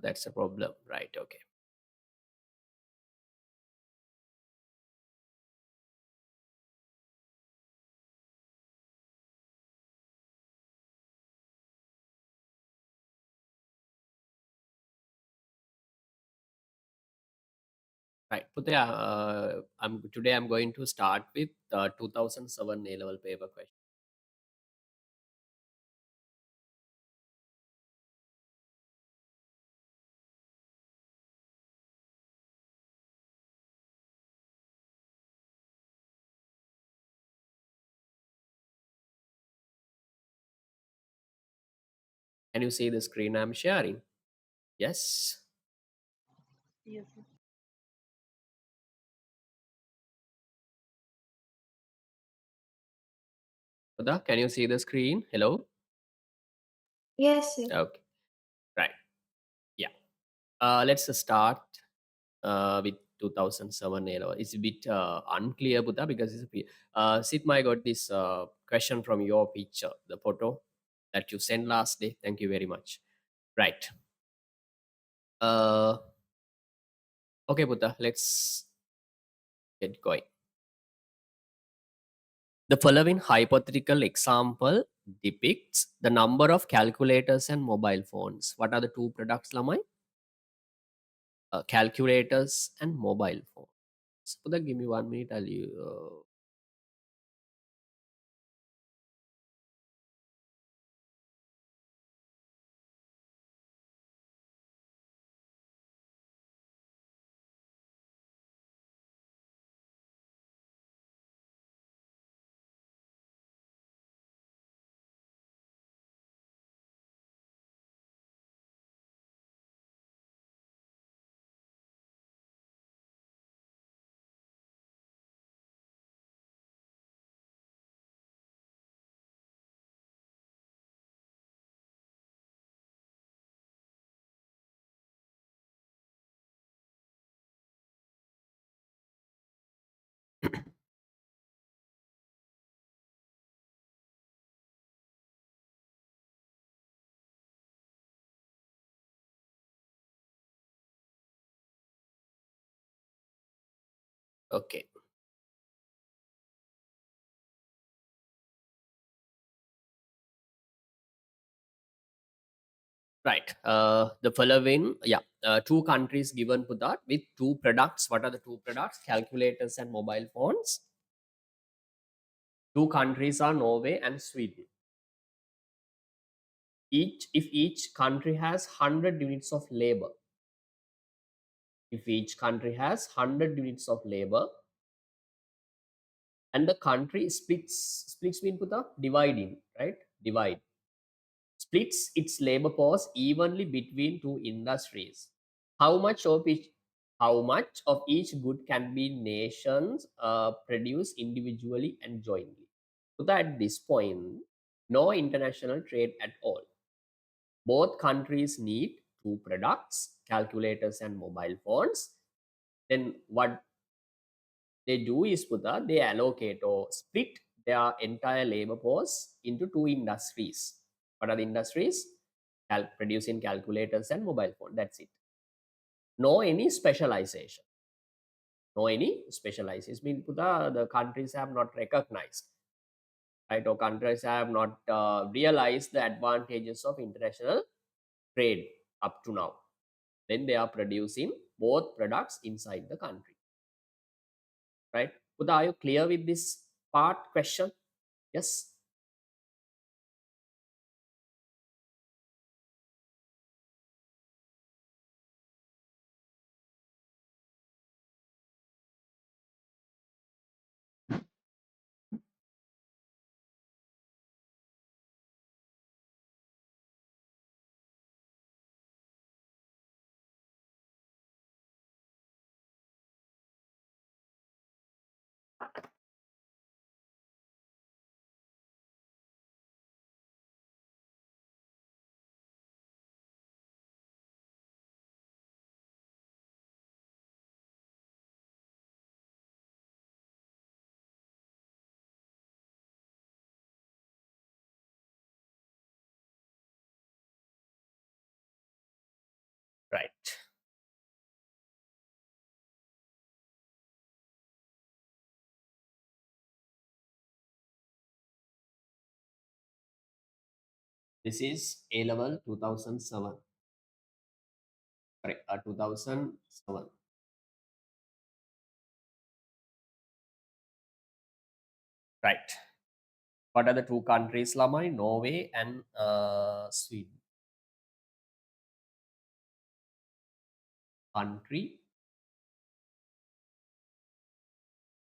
That's a problem, right? Okay. Right. Putya, I'm going to start with 2007 A level paper question. Can you see the screen I'm sharing? Yes. Yes. Putya, can you see the screen? Hello. Yes, sir. Okay. Right. Yeah. Let's start with 2007 A level. It's a bit unclear, Putya, because Sitma got this question from your picture, the photo that you sent last day. Thank you very much. Right. Uh, okay, Putya, let's get going. The following hypothetical example depicts the number of calculators and mobile phones. What are the two products, Lamai? Calculators and mobile phones. Putya, give me 1 minute. I'll okay. Right. The following, yeah, two countries given to that with two products. What are the two products? Calculators and mobile phones. Two countries are Norway and Sweden. If each country has 100 units of labor, if each country has 100 units of labor, and the country splits mean Puta dividing, right? Divide splits its labor force evenly between two industries. How much of each good can be nations produce individually and jointly? So that at this point, no international trade at all. Both countries need two products, calculators and mobile phones. Then what they do is they allocate or split their entire labor force into two industries. What are the industries? Producing calculators and mobile phone. That's it. No any specialization. No any specialization. Mean the countries have not recognized, right? Or countries have not realized the advantages of international trade up to now. Then they are producing both products inside the country, right? Buddha, are you clear with this part question? Yes. This is A level 2007. Sorry, 2007. Right. What are the two countries, Lamai? Norway and Sweden. Country,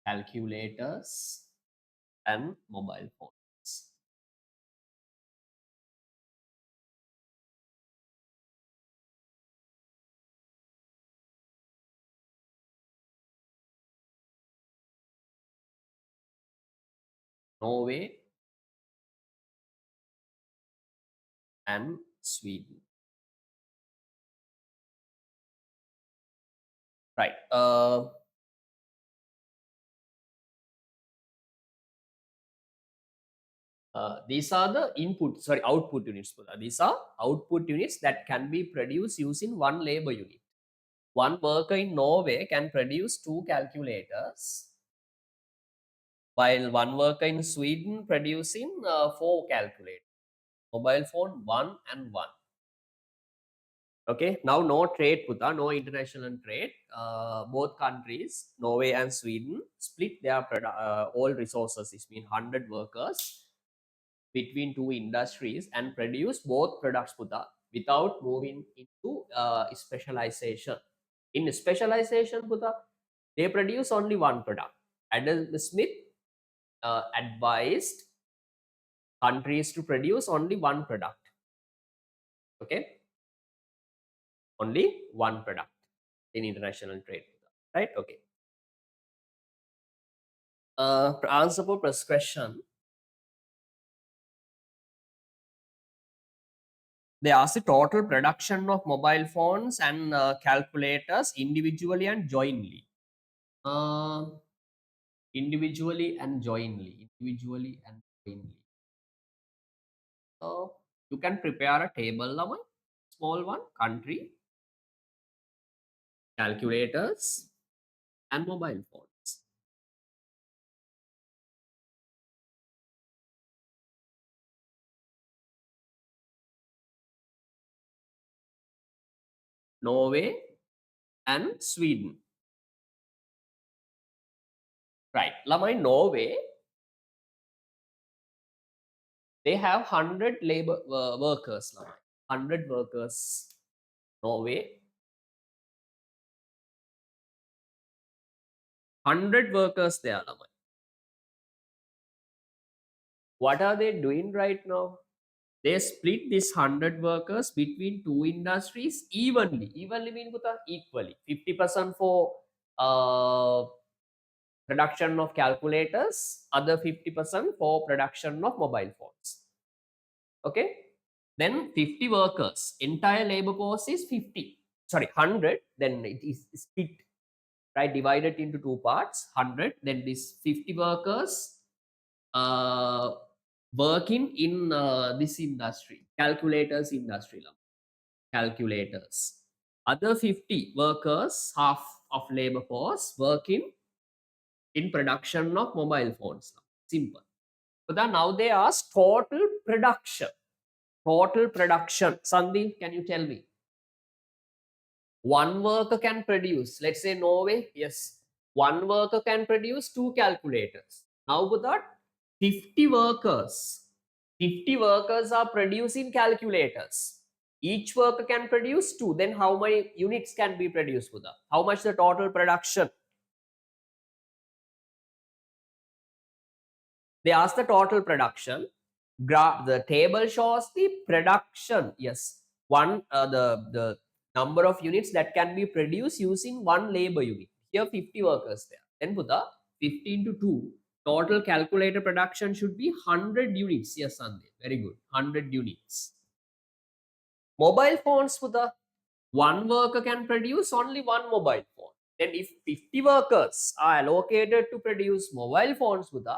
calculators, and mobile phones. Norway and Sweden. Right. These are the output units. These are output units that can be produced using one labor unit. One worker in Norway can produce 2 calculators, while one worker in Sweden producing 4 calculators. Mobile phone 1 and 1. Okay, now no trade, Puta, no international trade. Both countries, Norway and Sweden, split their all resources. This means 100 workers between two industries and produce both products, Puta, without moving into specialization. In specialization, Puta, they produce only one product. Adam Smith advised countries to produce only one product. Okay, only one product in international trade, right? Okay. Answer for first question. They ask the total production of mobile phones and calculators individually and jointly. Uh, individually and jointly. Individually and jointly. So you can prepare a table, Laman. Small one, country, calculators, and mobile phones. Norway and Sweden. Right. Lamai, Norway, they have 100 labor workers. Lamai. 100 workers. Norway. 100 workers there, Lamai. What are they doing right now? They split this 100 workers between two industries evenly. Evenly means equally. 50% for uh, production of calculators, other 50% for production of mobile phones. Okay. Then 50 workers. Entire labor force is 50. Sorry, 100. Then it is split, right? Divided into two parts. 100. Then this 50 workers working in this industry, calculators industry, calculators. Other 50 workers, half of labor force, working in production of mobile phones. Simple. But then now they ask total production. Total production. Sandeep, can you tell me? One worker can produce, let's say Norway, yes. One worker can produce 2 calculators. Now with that, 50 workers. 50 workers are producing calculators. Each worker can produce 2. Then how many units can be produced with that? How much the total production? They ask the total production. The table shows the production. Yes, one the number of units that can be produced using one labor unit. Here 50 workers there. Then put the 15 to 2. Total calculator production should be 100 units. Yes, Sandeep. Very good. 100 units. Mobile phones, for the one worker can produce only one mobile phone. Then if 50 workers are allocated to produce mobile phones, with the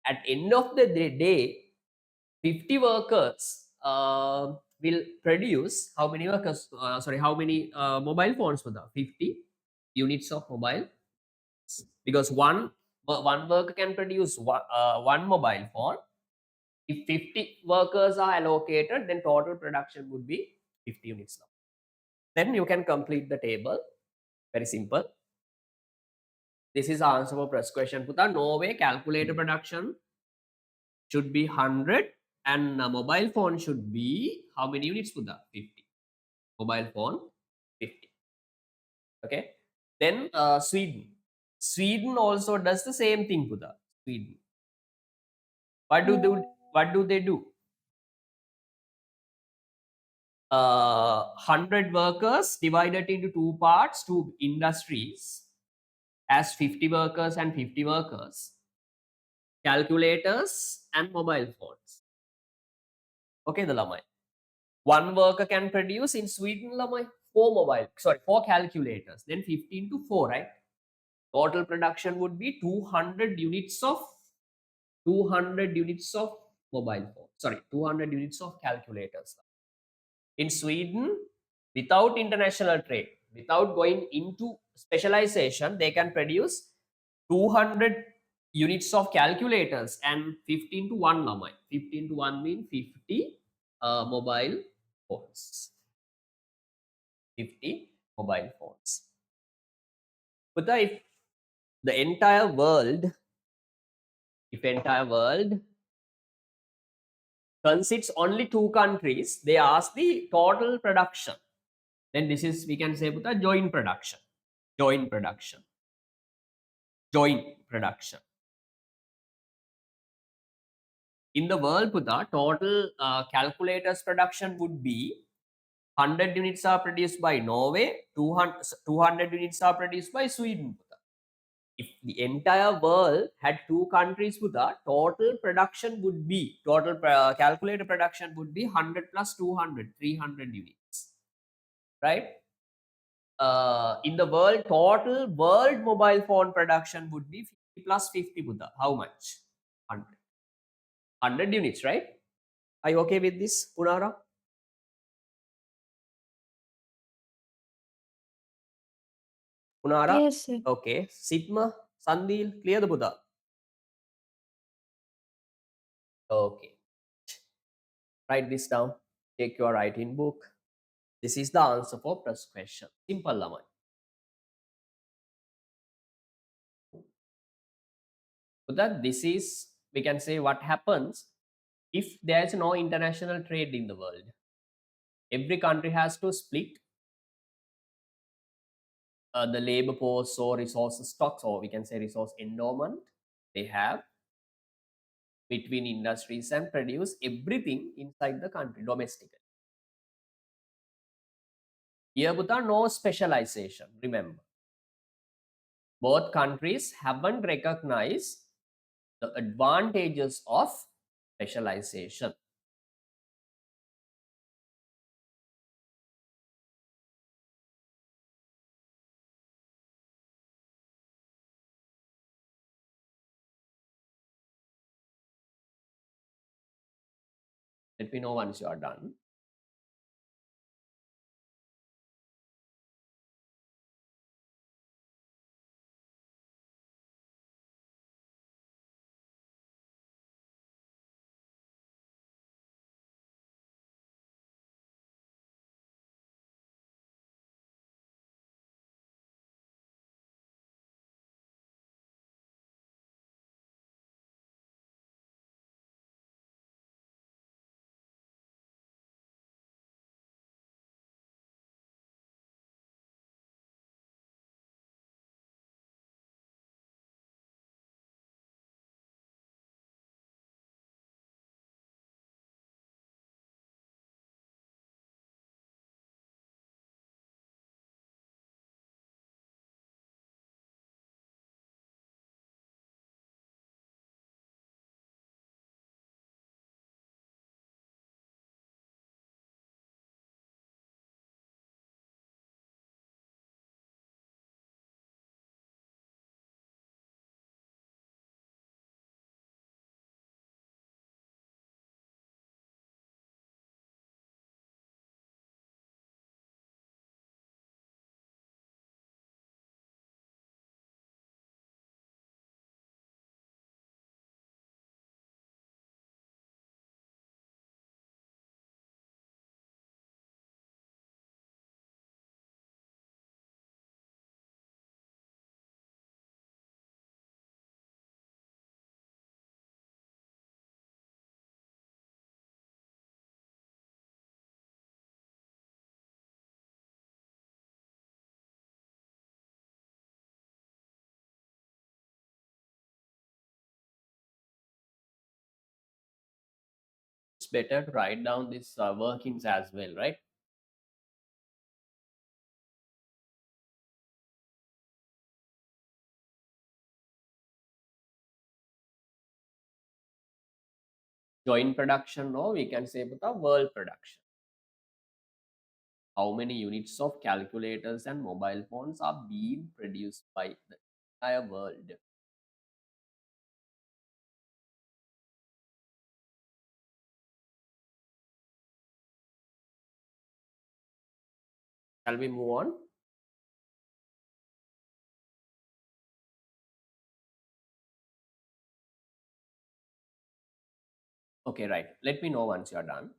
at end of the day 50 workers will produce how many workers how many mobile phones for the 50 units of mobile, because one worker can produce one mobile phone, If 50 workers are allocated, then total production would be 50 units. Then you can complete the table. Very simple. This is the answer for first question. Puta, Norway calculator production should be 100 and mobile phone should be how many units, Puta? 50. Mobile phone 50. Okay. Then Sweden. Sweden also does the same thing, Puta. Sweden. What do they do? 100 workers divided into two parts, two industries, as 50 workers and 50 workers, calculators and mobile phones. Okay, the lamai. One worker can produce in Sweden, lamai, four calculators, then 15 to 4, right? Total production would be 200 units of mobile phone. 200 units of calculators. In Sweden, without international trade, without going into specialization, they can produce 200 units of calculators and 15 to 1 lamai. 15 to 1 means 50 mobile phones. 50 mobile phones. But if the entire world consists only two countries, they ask the total production. Then this is, we can say, the joint production. Joint production. In the world, Puta, total calculators production would be 100 units are produced by Norway, 200 units are produced by Sweden, Puta. If the entire world had two countries, Puta, total calculator production would be 100 plus 200, 300 units, right? In the world, total world mobile phone production would be 50 plus 50, Buddha. How much? 100 units, right? Are you okay with this, Punara? Punara? Yes, sir. Okay. Sigma, Sandil, clear the Buddha? Okay. Write this down. Take your writing book. This is the answer for first question. Simple, Lamai. So that this is, we can say, what happens if there is no international trade in the world. Every country has to split the labor force or resource stocks, or we can say resource endowment they have between industries and produce everything inside the country domestically. Here, Buddha, no specialization. Remember, both countries haven't recognized the advantages of specialization. Let me know once you are done. better to write down these workings as well, right? Joint production, or we can say the world production. How many units of calculators and mobile phones are being produced by the entire world? Shall we move on? Okay, right. Let me know once you're done.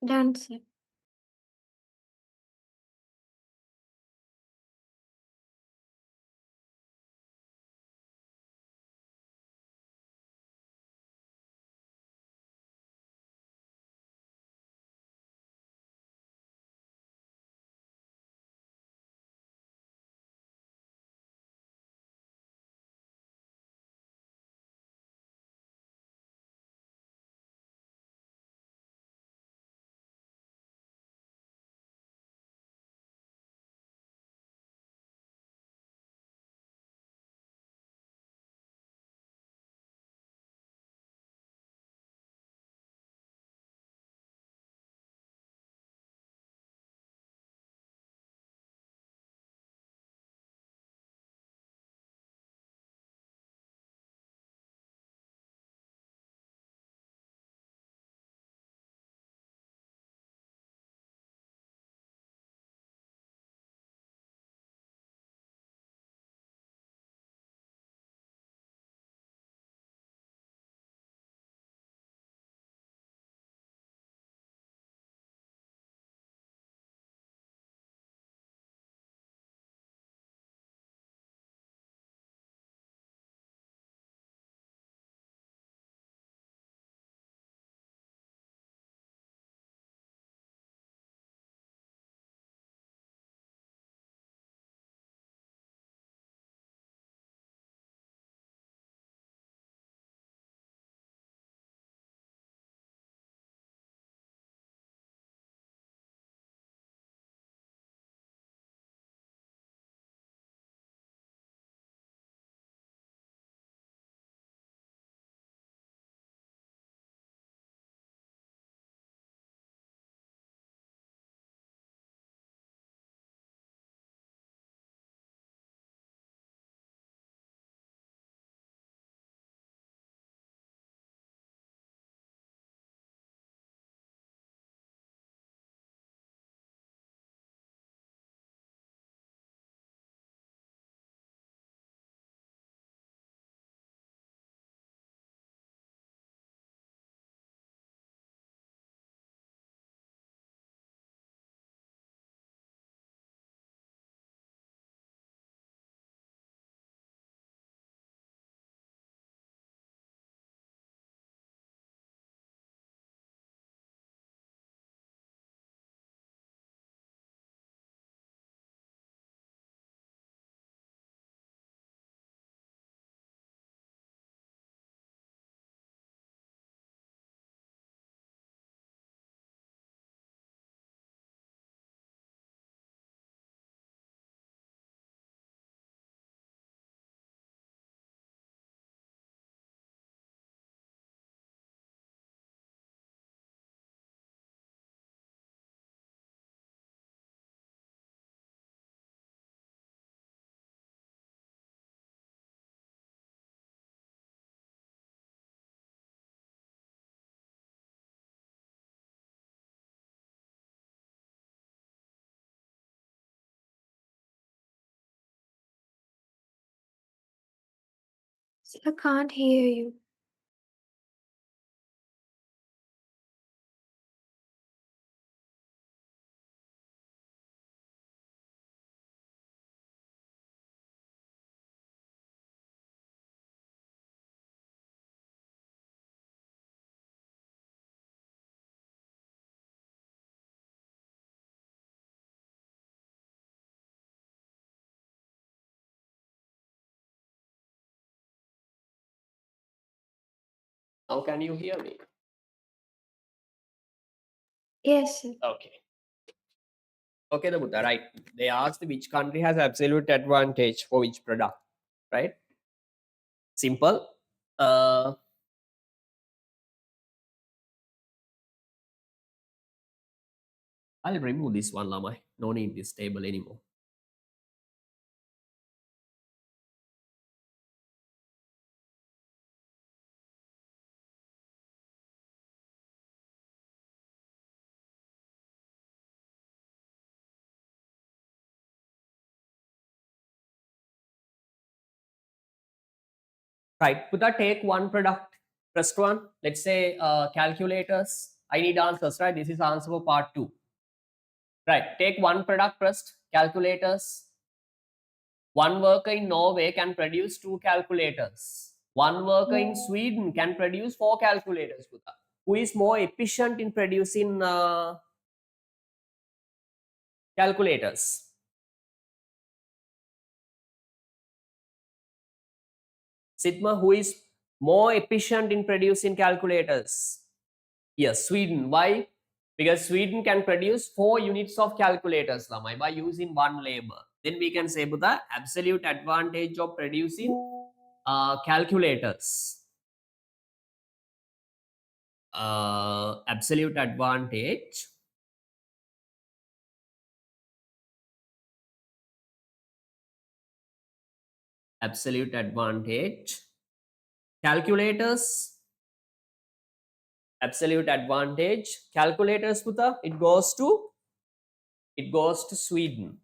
Done, sir. I can't hear you. Now can you hear me? Yes, sir. Okay. Okay, the Buddha, right. They asked which country has absolute advantage for which product, right? Simple. Uh, I'll remove this one, Lamai. No need this table anymore. Right, Buddha, take one product. First one, let's say calculators. I need answers, right? This is answer for part 2. Right, take one product first, calculators. One worker in Norway can produce 2 calculators. One worker in Sweden can produce 4 calculators. Buddha. Who is more efficient in producing calculators? Sidma, who is more efficient in producing calculators? Yes, Sweden. Why? Because Sweden can produce 4 units of calculators, Lamai, by using one labor. Then we can say the absolute advantage of producing calculators. Absolute advantage. Absolute advantage. Calculators. Absolute advantage. Calculators, Puta, it goes to Sweden.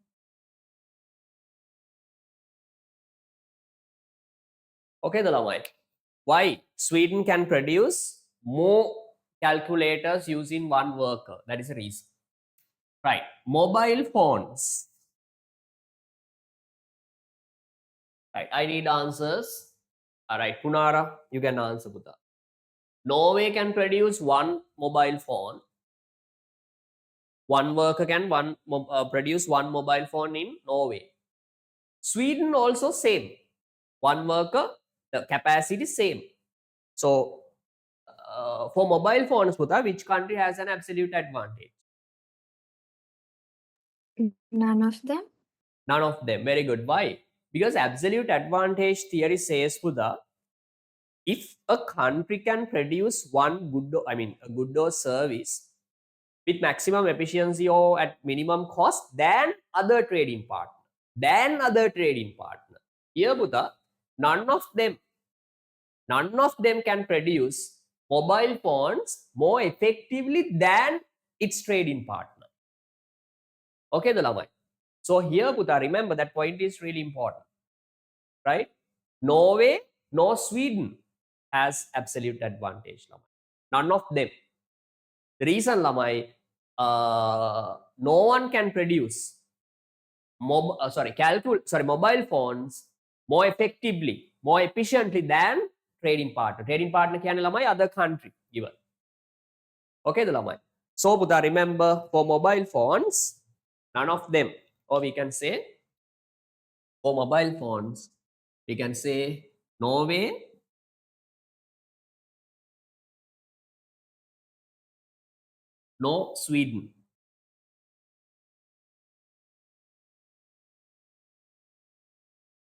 Okay, the Lamai. Why? Sweden can produce more calculators using one worker. That is the reason. Right. Mobile phones. Right. I need answers. All right. Punara, you can answer, Buddha. Norway can produce one mobile phone. One worker can produce one mobile phone in Norway. Sweden also same. One worker, the capacity same. So for mobile phones, Buddha, which country has an absolute advantage? None of them. None of them. Very good. Why? Because absolute advantage theory says, Buddha, if a country can produce one good, a good or service with maximum efficiency or at minimum cost than other trading partner. Here, Buddha, none of them can produce mobile phones more effectively than its trading partner. Okay, the Lamai. So here, Buddha, remember that point is really important, right? Norway nor Sweden has absolute advantage, Lamai. None of them. The reason, Lamai, no one can produce mobile phones more effectively, more efficiently than trading partner. Trading partner can lamai other country given. Okay, the lamai. So Buddha, remember for mobile phones, none of them, or we can say for mobile phones, we can say Norway, no Sweden.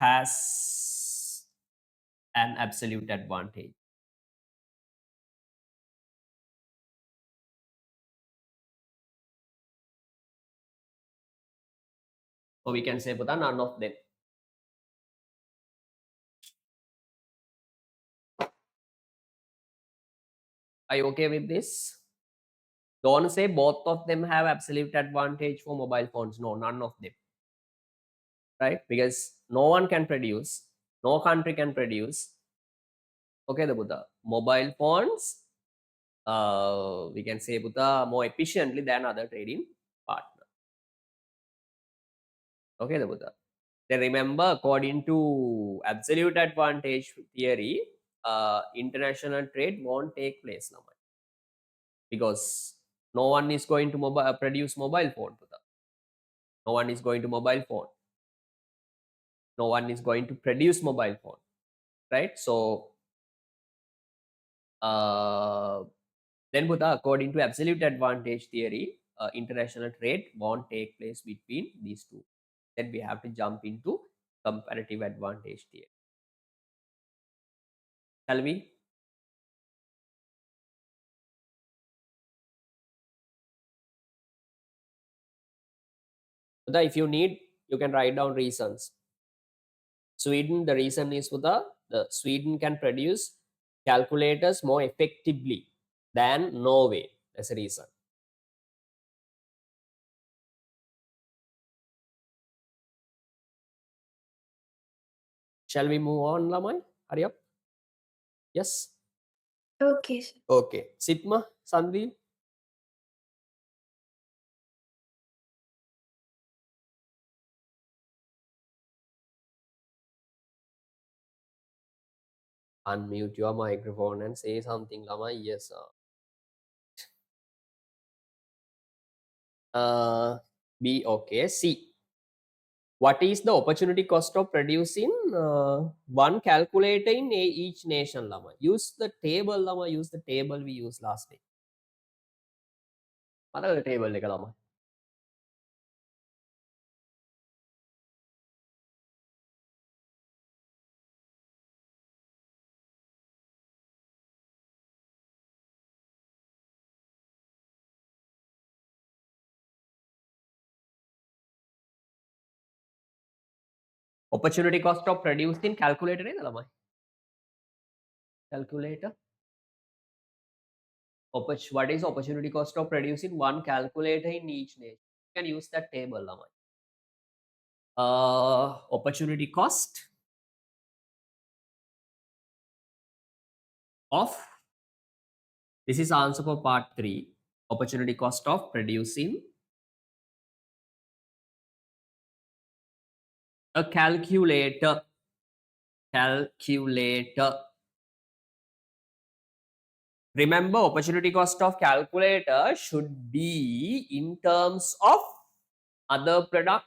Has an absolute advantage. Or we can say Buddha, none of them. Are you okay with this? Don't say both of them have absolute advantage for mobile phones. No, none of them. Right? Because no one can produce, no country can produce. Okay, the Buddha. Mobile phones, we can say Buddha more efficiently than other trading partner. Okay, the Buddha. Then remember, according to absolute advantage theory, international trade won't take place now because no one is going to produce mobile phone. Buddha. No one is going to mobile phone. No one is going to produce mobile phone, right? So then Buddha, according to absolute advantage theory, international trade won't take place between these two. Then we have to jump into comparative advantage theory. Shall we? Buddha, if you need, you can write down reasons. Sweden, the reason is Buddha, the Sweden can produce calculators more effectively than Norway. That's a reason. Shall we move on, Lamai? Hurry up. Yes? Okay, sir. Okay. Sitma, Sandeep? Unmute your microphone and say something, Lamai. Yes, sir. B, okay. C. What is the opportunity cost of producing one calculator in each nation, Lama? Use the table, Lama. Use the table we used last day. What are the table, Lama? Opportunity cost of producing calculator, Lama? Calculator. What is opportunity cost of producing one calculator in each nation? You can use that table, Lama. Opportunity cost of, this is answer for part 3. Opportunity cost of producing a calculator. Remember, opportunity cost of calculator should be in terms of other product.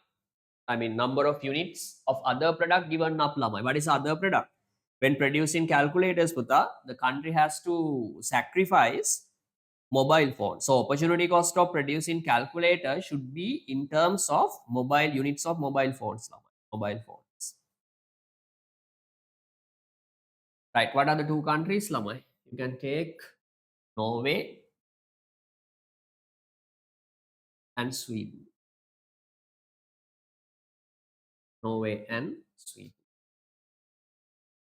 I mean, number of units of other product given up, Lamai. What is other product? When producing calculators, Puta, the country has to sacrifice mobile phone. So opportunity cost of producing calculator should be in terms of mobile units of mobile phones, Lamai. Mobile phones. Right. What are the two countries, Lamai? You can take Norway and Sweden. Norway and Sweden.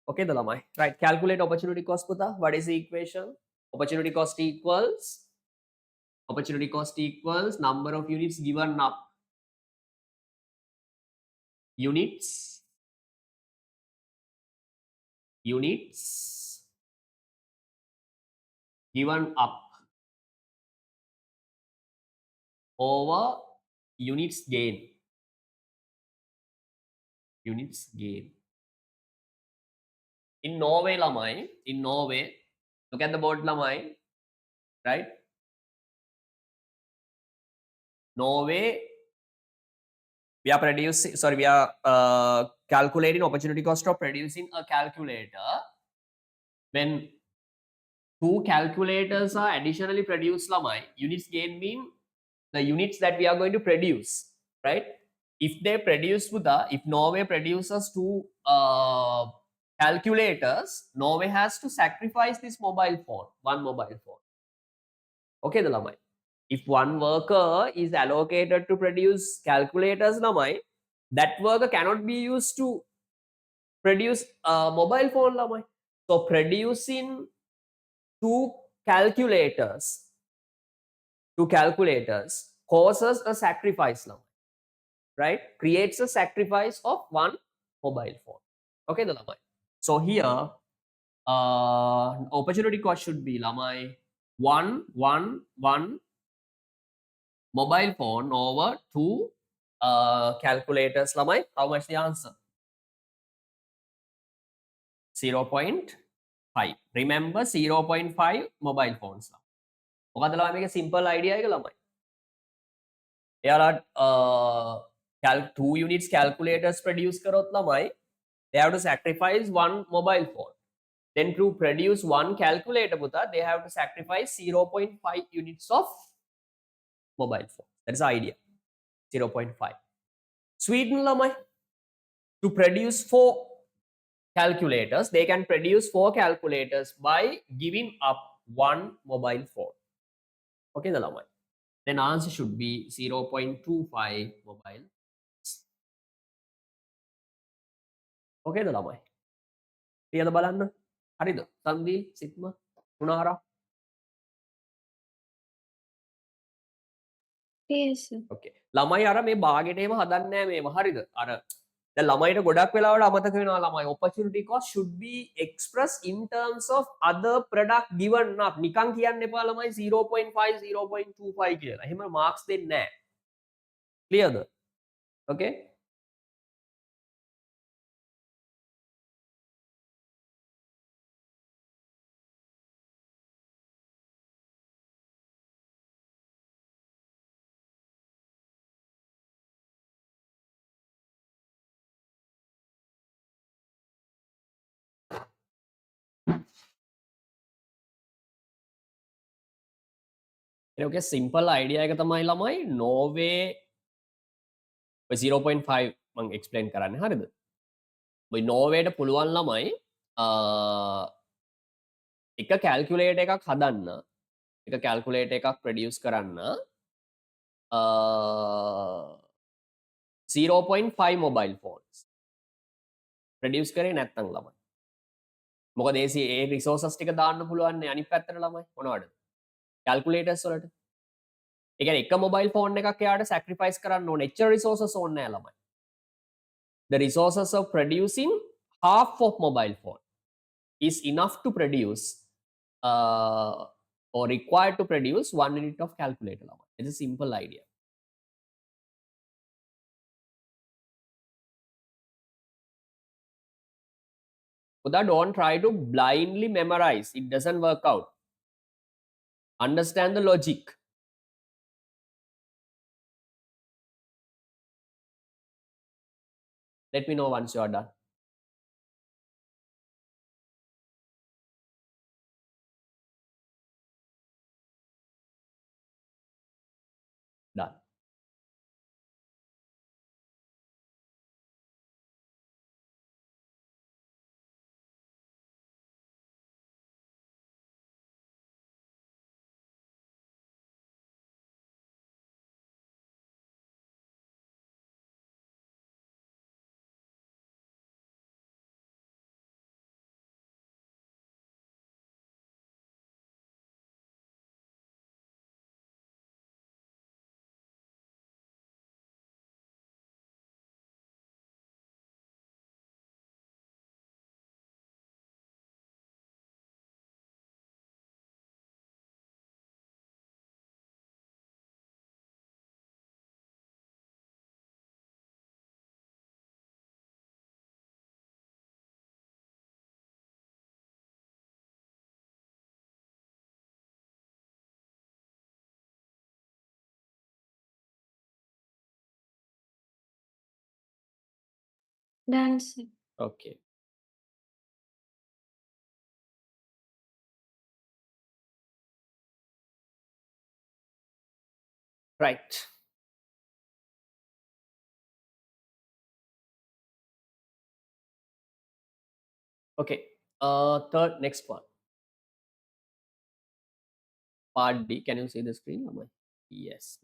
Okay, Dalamai. Right. Calculate opportunity cost, Puta. What is the equation? Opportunity cost equals number of units given up. Units given up over units gain. Units gain. In Norway, Lamai, look at the board, Lamai, right? Norway, we are calculating opportunity cost of producing a calculator. When two calculators are additionally produced, Lamai, units gain mean the units that we are going to produce, right? If they produce if Norway produces two calculators, Norway has to sacrifice this mobile phone, one mobile phone. Okay, the Lamai. If one worker is allocated to produce calculators, Lamai, that worker cannot be used to produce a mobile phone, Lamai. So producing two calculators causes a sacrifice now, right? Creates a sacrifice of one mobile phone. Okay, the Lamai. So here, opportunity cost should be Lamai one mobile phone over two calculators. Lamai, how much the answer? 0.5. Remember 0.5 mobile phones. මොකද ළමයි මේක simple idea එක ළමයි. එයාලා 2 units calculators produce කරොත් ළමයි they have to sacrifice one mobile phone. Then to produce one calculator, Buddha, they have to sacrifice 0.5 units of mobile phone. That's the idea. 0.5. Sweden, lamai, to produce 4 calculators, they can produce 4 calculators by giving up one mobile phone. Okay, the lamai. Then answer should be 0.25 mobile. Okay, the lamai. Clear බලන්න. හරිද? සංදී සිත්ම උනාරා. Yes, sir. Okay. ළමයි අර මේ බාගෙට එහෙම හදන්නේ නැහැ මේව. හරිද? අර දැන් ළමයිට ගොඩක් වෙලාවට අමතක වෙනවා ළමයි. opportunity cost should be expressed in terms of other product given up. නිකන් කියන්න එපා ළමයි 0.5 0.25 කියලා. එහෙම marks දෙන්නේ නැහැ. Clearද? Okay? Okay, simple idea එක තමයි ළමයි Norway 0.5 මම explain කරන්න හරිද? ඔය නෝවේට පුළුවන් ළමයි එක කැල්කියුලේටර් එකක් හදන්න එක කැල්කියුලේටර් එකක් ප්‍රොඩියුස් කරන්න 0.5 mobile phones ප්‍රොඩියුස් කරේ නැත්නම් ළමයි. මොකද ඒ රිසෝසස් ටික දාන්න පුළුවන් නේ අනිත් පැත්තට ළමයි මොනවද? කැල්කියුලේටර්ස් වලට. ඒ කියන්නේ එක මොබයිල් ෆෝන් එකක් එයාට සැක්‍රිෆයිස් කරන්න ඕනේ. එච්චර රිසෝසස් ඕනේ නැහැ ළමයි. The resources of producing half of mobile phone is enough to produce or required to produce 1 unit of calculator. It's a simple idea. But don't try to blindly memorize. It doesn't work out. Understand the logic. Let me know once you are done. Done. Done, sir. Okay. Right. Okay. Third, next one. Part D. Can you see the screen? Yes.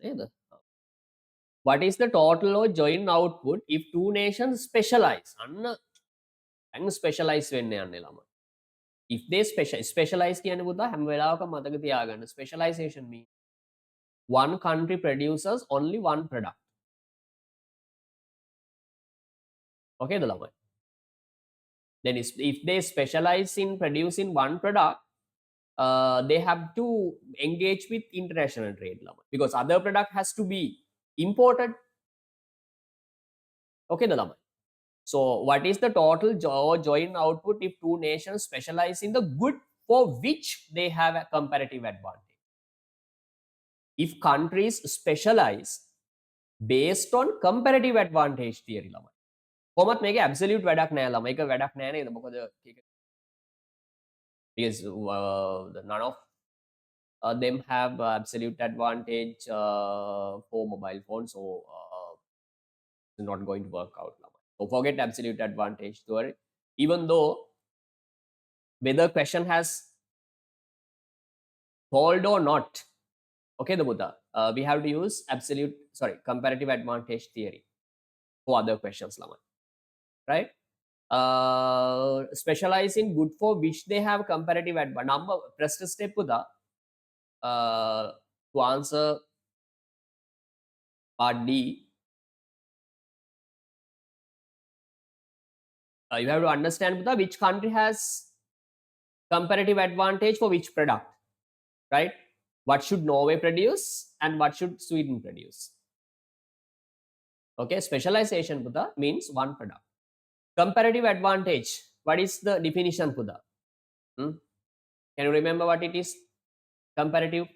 What is the total or joint output if two nations specialize? And specialize වෙන්නේ යන්නේ ළමයි. If they specialize කියන්නේ පුතා හැම වෙලාවකම මතක තියාගන්න. Specialization means one country produces only one product. Okay, the ළමයි. Then if they specialize in producing one product, they have to engage with international trade ළමයි. Because other product has to be imported. Okay, the ළමයි. So what is the total joint output if two nations specialize in the good for which they have a comparative advantage? If countries specialize based on comparative advantage theory ළමයි. කොහොමත් මේක absolute වැඩක් නෑ ළමයි. ඒක වැඩක් නෑ නේද? මොකද because none of them have absolute advantage for mobile phones, so it's not going to work out. So forget absolute advantage theory. Even though whether question has told or not, okay, the Buddha, we have to use comparative advantage theory for other questions, Lama, right? Specialize in good for which they have comparative advantage. Number press the step Buddha to answer part D. You have to understand Buddha which country has comparative advantage for which product, right? What should Norway produce and what should Sweden produce? Okay, specialization Buddha means one product. Comparative advantage, what is the definition Buddha? Hmm? Can you remember what it is? Comparative?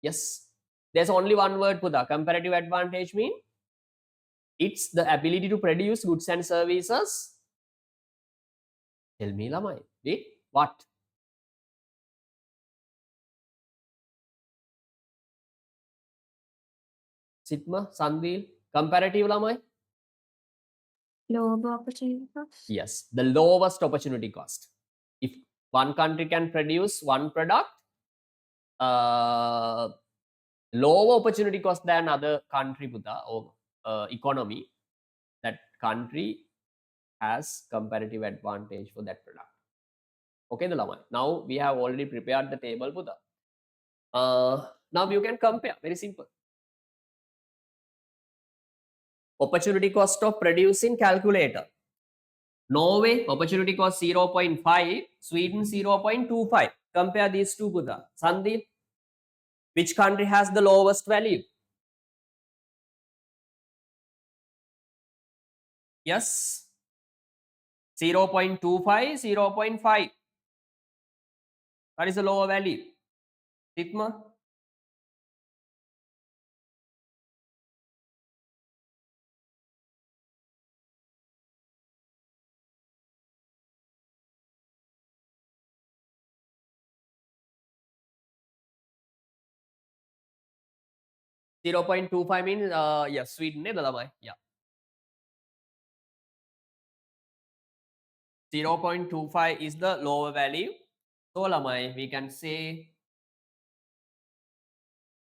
Yes. There's only one word Buddha. Comparative advantage mean it's the ability to produce goods and services. Tell me Lamai. With what? Sigma, Sandil, comparative Lamai? Lower opportunity cost. Yes, the lowest opportunity cost. If one country can produce one product, uh, lower opportunity cost than other country Buddha or economy, that country has comparative advantage for that product. Okay, the Lamai. Now we have already prepared the table Buddha. Now you can compare. Very simple. Opportunity cost of producing calculator. Norway opportunity cost 0.5, Sweden 0.25. Compare these two Buddha. Sandeep, which country has the lowest value? Yes. 0.25, 0.5. What is the lower value? Sitma? 0.25 means yes, Sweden ne dalamai. Yeah. 0.25 is the lower value. So lamai, we can say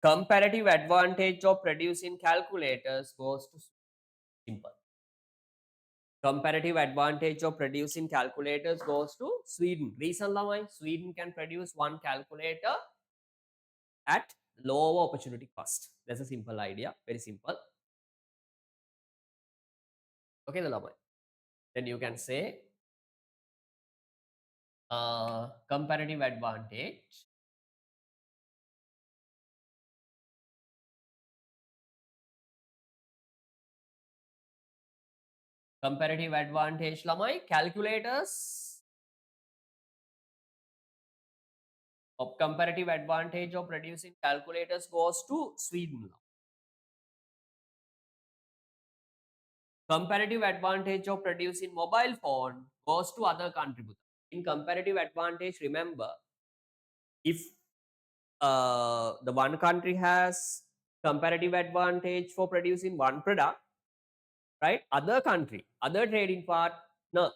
comparative advantage of producing calculators goes to simple. Comparative advantage of producing calculators goes to Sweden. Reason lamai, Sweden can produce one calculator at lower opportunity cost. That's a simple idea. Very simple. Okay, the lamai. Then you can say comparative advantage lamai calculators of comparative advantage of producing calculators goes to Sweden. Comparative advantage of producing mobile phone goes to other country. In comparative advantage, remember, if the one country has comparative advantage for producing one product, right? Other country, other trading partner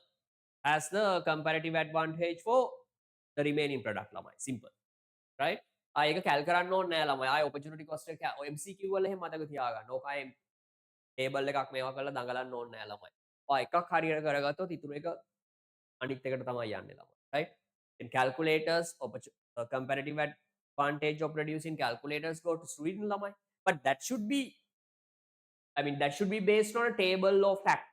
has the comparative advantage for the remaining product. Simple, right? ආයක කැල් කරන්න ඕනේ නෑ ළමයි. ආය opportunity cost එක MCQ වල එහෙම මතක තියාගන්න. ඕක ආයේ table එකක් මේවා කරලා දඟලන්න ඕනේ නෑ ළමයි. ඔය එකක් හරියට කරගත්තොත් ඉතුරු එක අනිත් එකට තමයි යන්නේ ළමයි. Right? In calculators, comparative advantage of producing calculators go to Sweden ළමයි. But that should be, I mean, that should be based on a table of facts.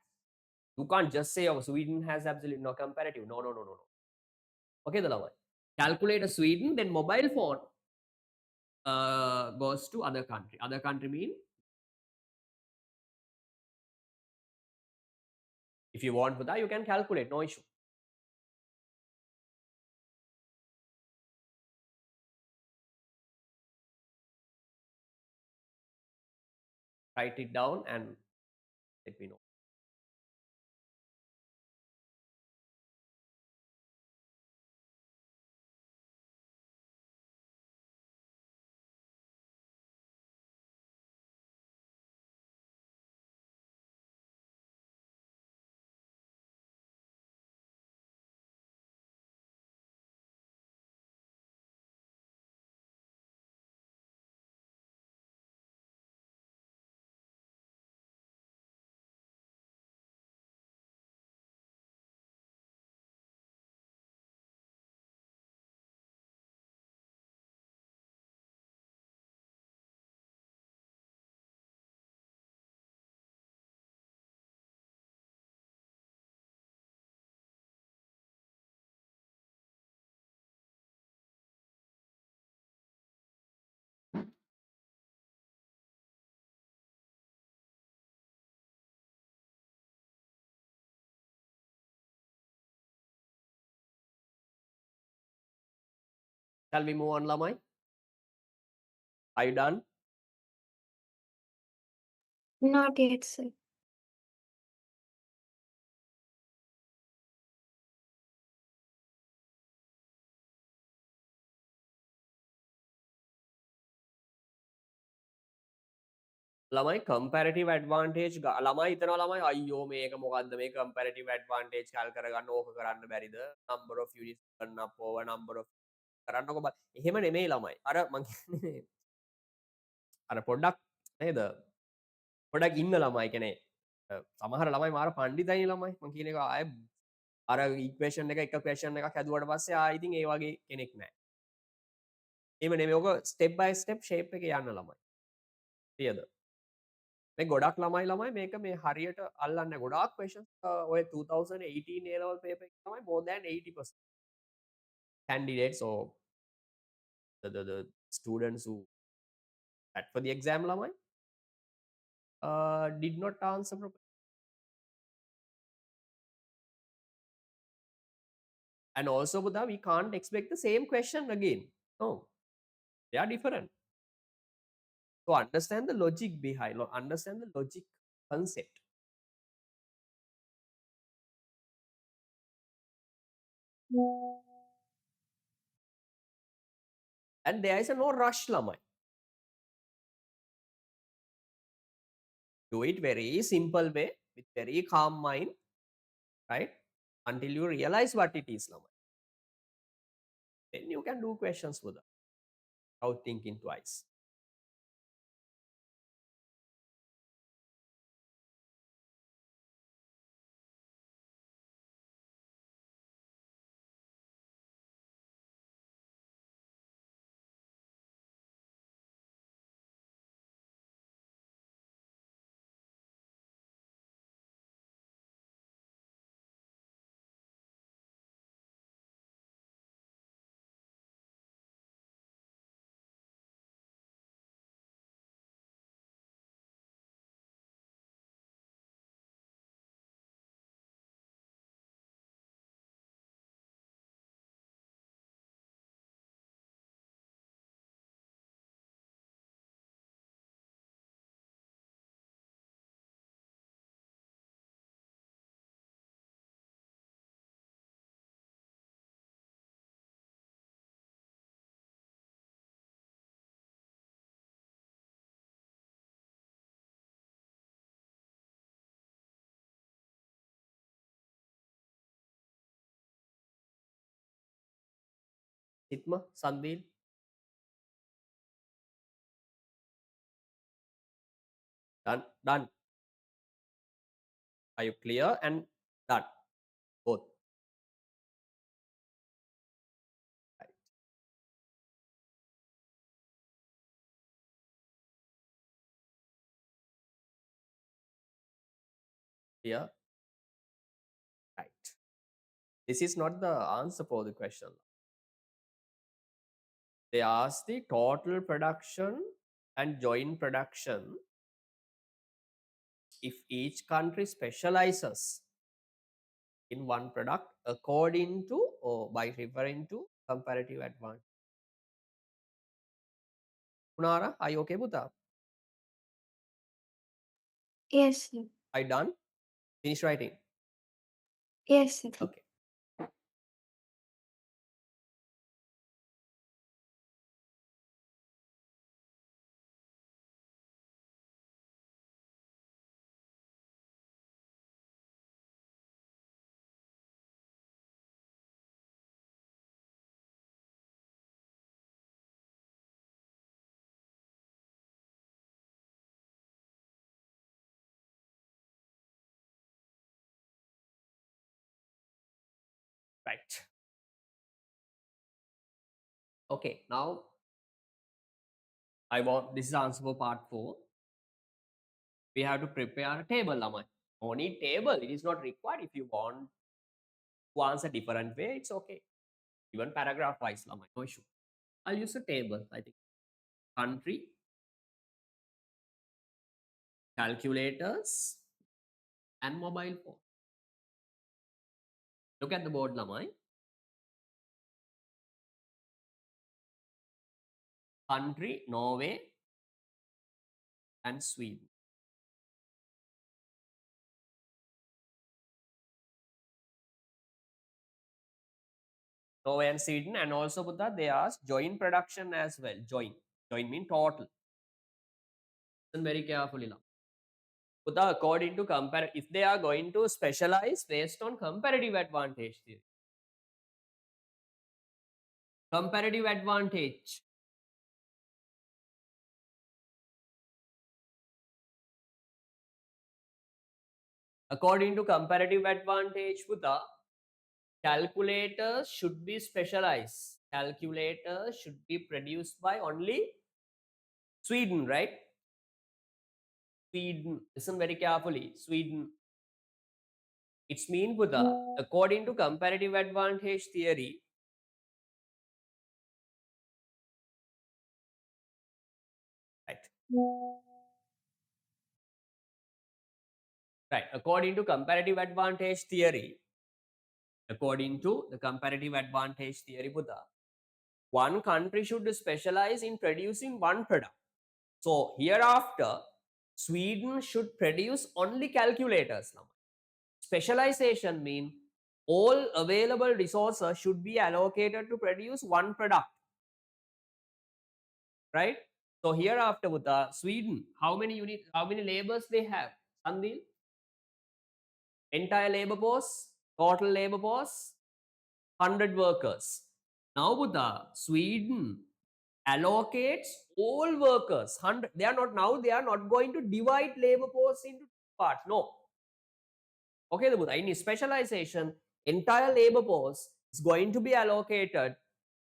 You can't just say, oh, Sweden has absolute no comparative. No, no, no, no, no. Okay, the ළමයි. Calculator Sweden, then mobile phone goes to other country. Other country mean if you want for that, you can calculate, no issue. Write it down and let me know. Shall we move on, lamai? Are you done? Not yet, sir. ළමයි comparative advantage ළමයි හිතනවා ළමයි අයියෝ මේක මොකද්ද මේ comparative advantage කැල් කරගන්න ඕක කරන්න බැරිද number of units ගන්න අපෝව number of කරන්නකො බල එහෙම නෙමෙයි ළමයි අර මං කියන්නේ අර පොඩ්ඩක් නේද පොඩ්ඩක් ඉන්න ළමයි කියන්නේ සමහර ළමයි මාර පණ්ඩිතයි ළමයි මං කියන එක ආයේ අර ඉක්වේෂන් එක එක ක්වෙස්චන් එකක් හැදුවට පස්සේ ආයෙ ඉතින් ඒ වගේ කෙනෙක් නෑ එහෙම නෙමෙයි ඔක ස්ටෙප් බයි ස්ටෙප් ෂේප් එකේ යන්න ළමයි හරියද මේ ගොඩක් ළමයි මේක මේ හරියට අල්ලන්නේ ගොඩාක් questions ඔය 2018 A level paper එකේ තමයි more than 80% candidates or the students who sat for the exam ළමයි did not answer properly. And also Buddha, we can't expect the same question again. No, they are different. So understand the logic behind, understand the logic concept. And there is a no rush ළමයි. Do it very simple way with very calm mind, right? Until you realize what it is ළමයි. Then you can do questions Buddha without thinking twice. Hitma, Sandil, done. Are you clear and done? Both. Right. Clear? Right. This is not the answer for the question. They ask the total production and joint production if each country specializes in one product according to or by referring to comparative advantage. Kunara, are you okay, Buddha? Yes, sir. Are you done? Finish writing. Yes, sir. Okay. Right. Okay. Now I want this is answer for part 4. We have to prepare a table, Lamai. No need table. It is not required. If you want to answer different way, it's okay. Even paragraph wise, Lamai. No issue. I'll use a table. I think country, calculators, and mobile phone. Look at the board, Lamai. country, Norway and Sweden. Norway and Sweden, and also Buddha, they asked joint production as well. Joint mean total. Listen very carefully now. Buddha, according to if they are going to specialize based on comparative advantage theory. Comparative advantage. According to comparative advantage, Buddha, calculators should be specialized. Calculators should be produced by only Sweden, right? Sweden. Listen very carefully. Sweden. It's mean Buddha. According to comparative advantage theory, right? Right. According to comparative advantage theory, according to the comparative advantage theory, Buddha, one country should specialize in producing one product. So hereafter, Sweden should produce only calculators now. Specialization means all available resources should be allocated to produce one product. Right? So hereafter, Buddha, Sweden, how many units, how many labors they have? Sandil? Entire labor force, total labor force, 100 workers. Now, Buddha, Sweden allocates all workers. 100. They are not now. They are not going to divide labor force into parts. No. Okay, the Buddha. In specialization, entire labor force is going to be allocated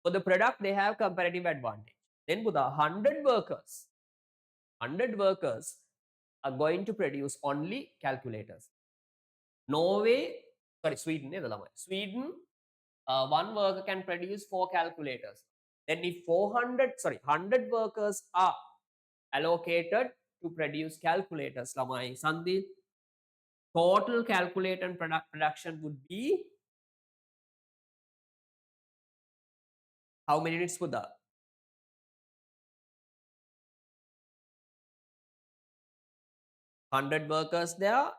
for the product they have comparative advantage. Then, Buddha, 100 workers are going to produce only calculators. Norway, sorry, Sweden, Sweden, one worker can produce 4 calculators. Then if 100 workers are allocated to produce calculators, lamai Sandhi, total calculator and production would be how many units for the 100 workers there?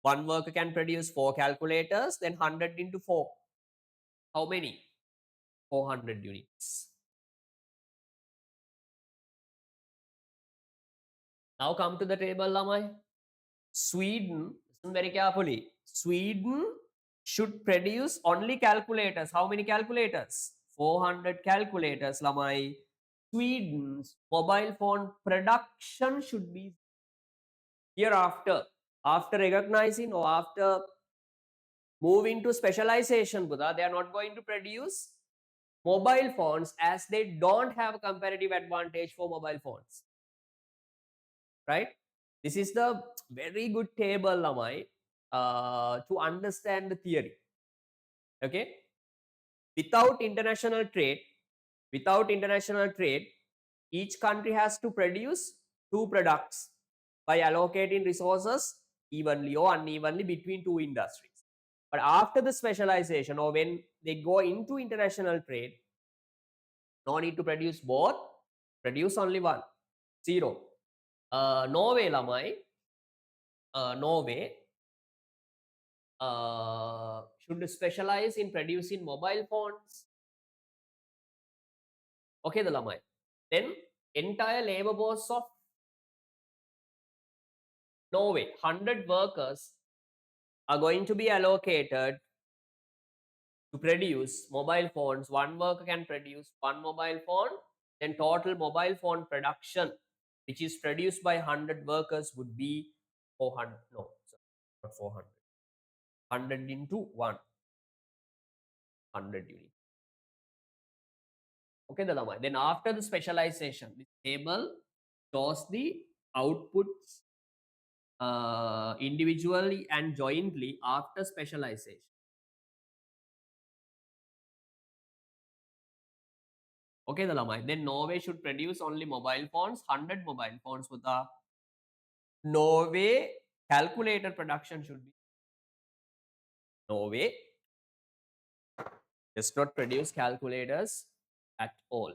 One worker can produce 4 calculators, then 100 into 4. How many? 400 units. Now come to the table, Lamai. Sweden, listen very carefully. Sweden should produce only calculators. How many calculators? 400 calculators, Lamai. Sweden's mobile phone production should be hereafter. After recognizing or after moving to specialization, Buddha, they are not going to produce mobile phones as they don't have a comparative advantage for mobile phones. Right? This is the very good table, Lamai, to understand the theory. Okay? Without international trade, each country has to produce 2 products by allocating resources evenly or unevenly between 2 industries. But after the specialization or when they go into international trade, no need to produce both, produce only one. 0. Norway, Lamai, Norway should specialize in producing mobile phones. Okay, the Lamai. Then entire labor force of Norway, 100 workers are going to be allocated to produce mobile phones. One worker can produce one mobile phone. Then total mobile phone production, which is produced by 100 workers, would be 400. No, sorry, not 400. 100 into 1. 100 units. Okay, the Lamai. Then after the specialization, this table shows the outputs individually and jointly after specialization. Okay, the Lamai. Then Norway should produce only mobile phones, 100 mobile phones with the Norway calculator production should be. Norway does not produce calculators at all.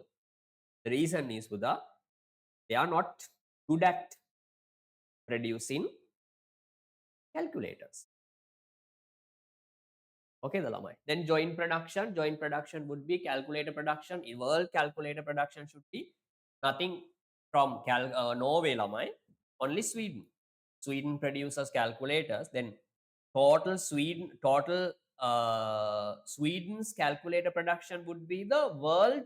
The reason is, Buddha, they are not good at producing calculators. Okay, the lamai. Then joint production. Joint production would be calculator production. In world calculator production should be nothing from Norway, lamai. Only Sweden. Sweden produces calculators. Then total Sweden's calculator production would be the world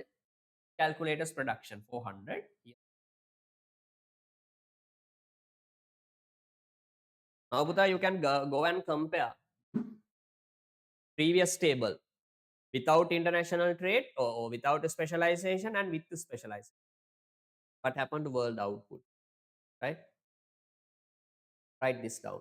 calculators production 400. Yeah. Now, Buddha, you can go and compare previous table without international trade or without specialization and with the specialization. What happened to world output, right? Write this down.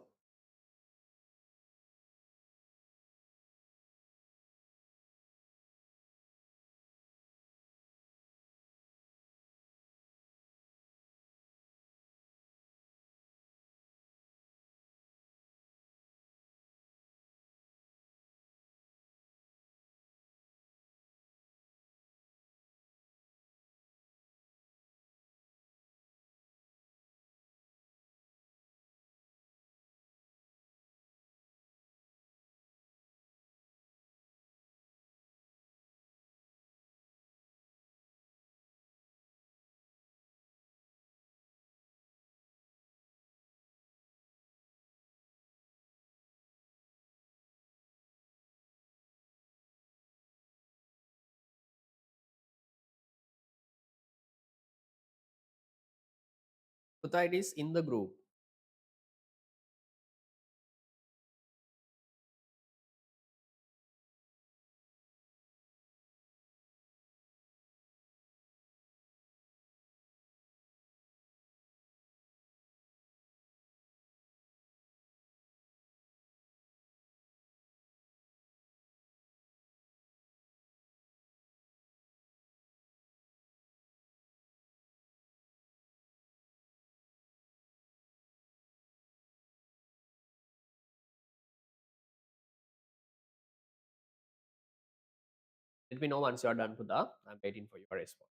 Buddha, it is in the group. Let me know once you are done, Buddha. I'm waiting for your response.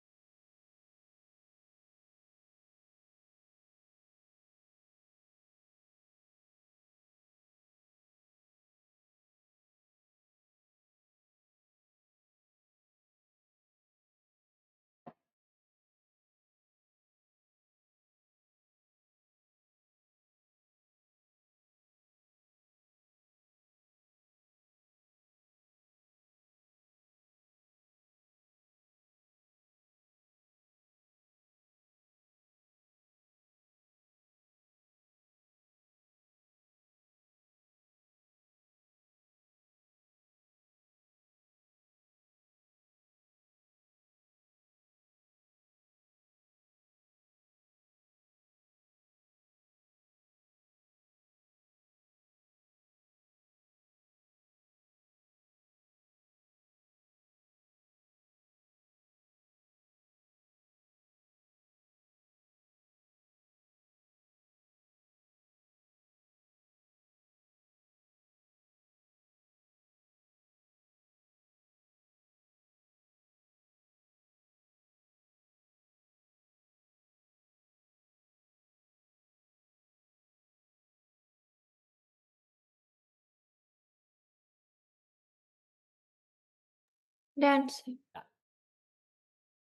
Done, sir. Yeah.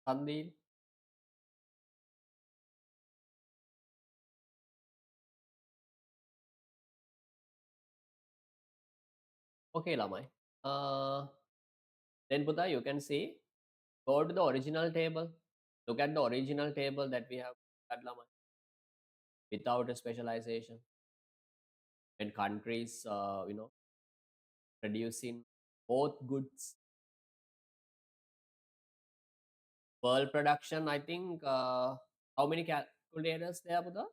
Sandeep. Okay, Lamai. Then Buddha, you can see, go to the original table. Look at the original table that we have at Lamai without a specialization. When countries, producing both goods. World production, I think, how many calculators there, Buddha?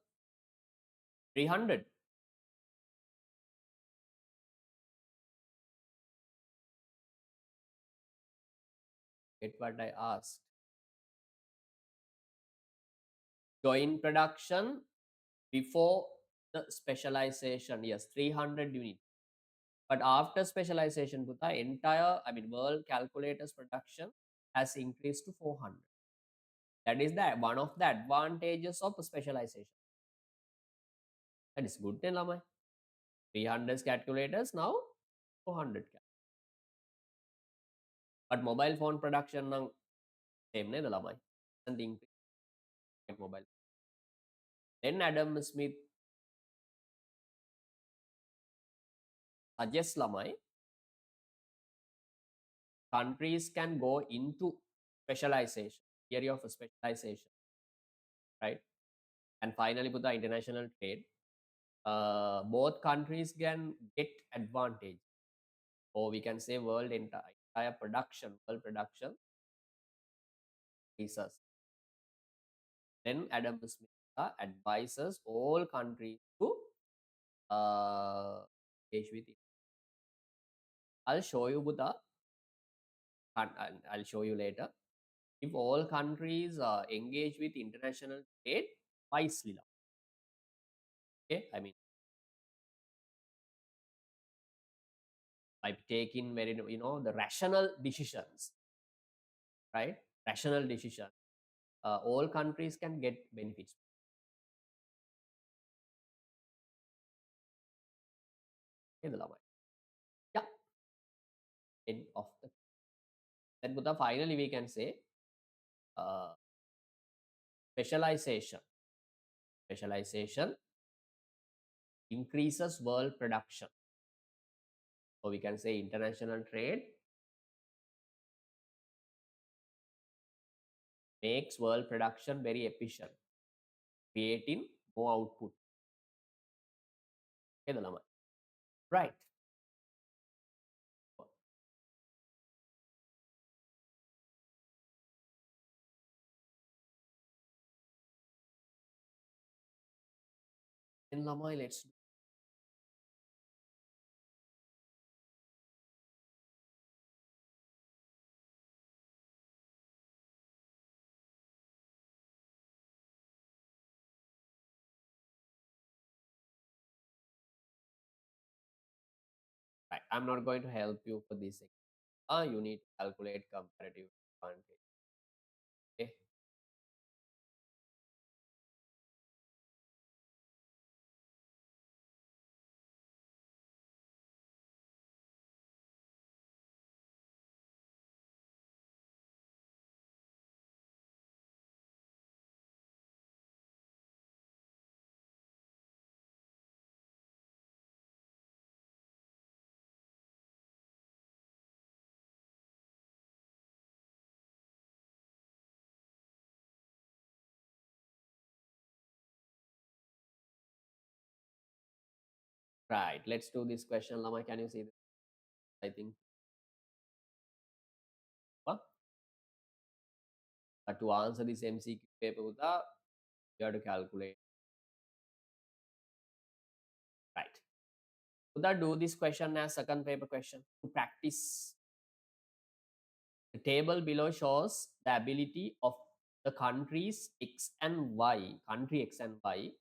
300. Get what I asked. Joint production before the specialization, yes, 300 units. But after specialization, Buddha, world calculators production has increased to 400. That is that one of the advantages of specialization. That is good then lamai. 300 calculators now 400. But mobile phone production nang same neda lamai. Something mobile. Then Adam Smith suggests lamai countries can go into specialization, theory of specialization, right? And finally, with the international trade, both countries can get advantage, or we can say entire production, world production is us. Then Adam Smith advises all countries to engage with it. I'll show you Buddha, and I'll show you later. If all countries engage with international trade wisely, okay, I mean by taking very the rational decisions, right? Rational decision, all countries can get benefits. Okay, the yeah, end of the. Then Buddha, finally we can say specialization. Specialization increases world production. So we can say international trade makes world production very efficient, creating more output. Okay, the right. In Lamai, let's do. Right. I'm not going to help you for this. You need to calculate comparative advantage. Okay. Right. Let's do this question. Lama, can you see this? I think. But to answer this MCQ paper, you have to calculate. Right. Do this question as second paper question to practice. The table below shows the ability of the countries X and Y, country X and Y,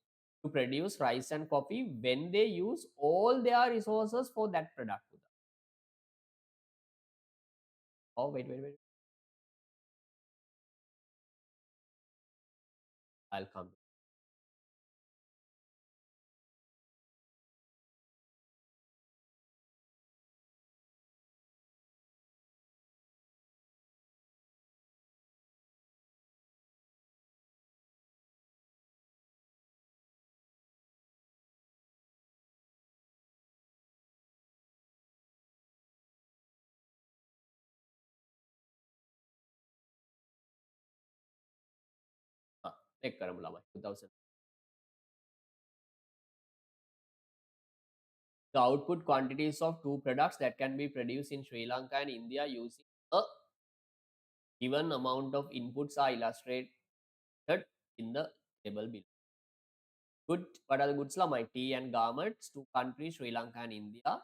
to produce rice and coffee when they use all their resources for that product. Oh, wait. I'll come. Check 2000. The output quantities of two products that can be produced in Sri Lanka and India using a given amount of inputs are illustrated in the table below. Good. What are the goods? My tea and garments, two countries, Sri Lanka and India.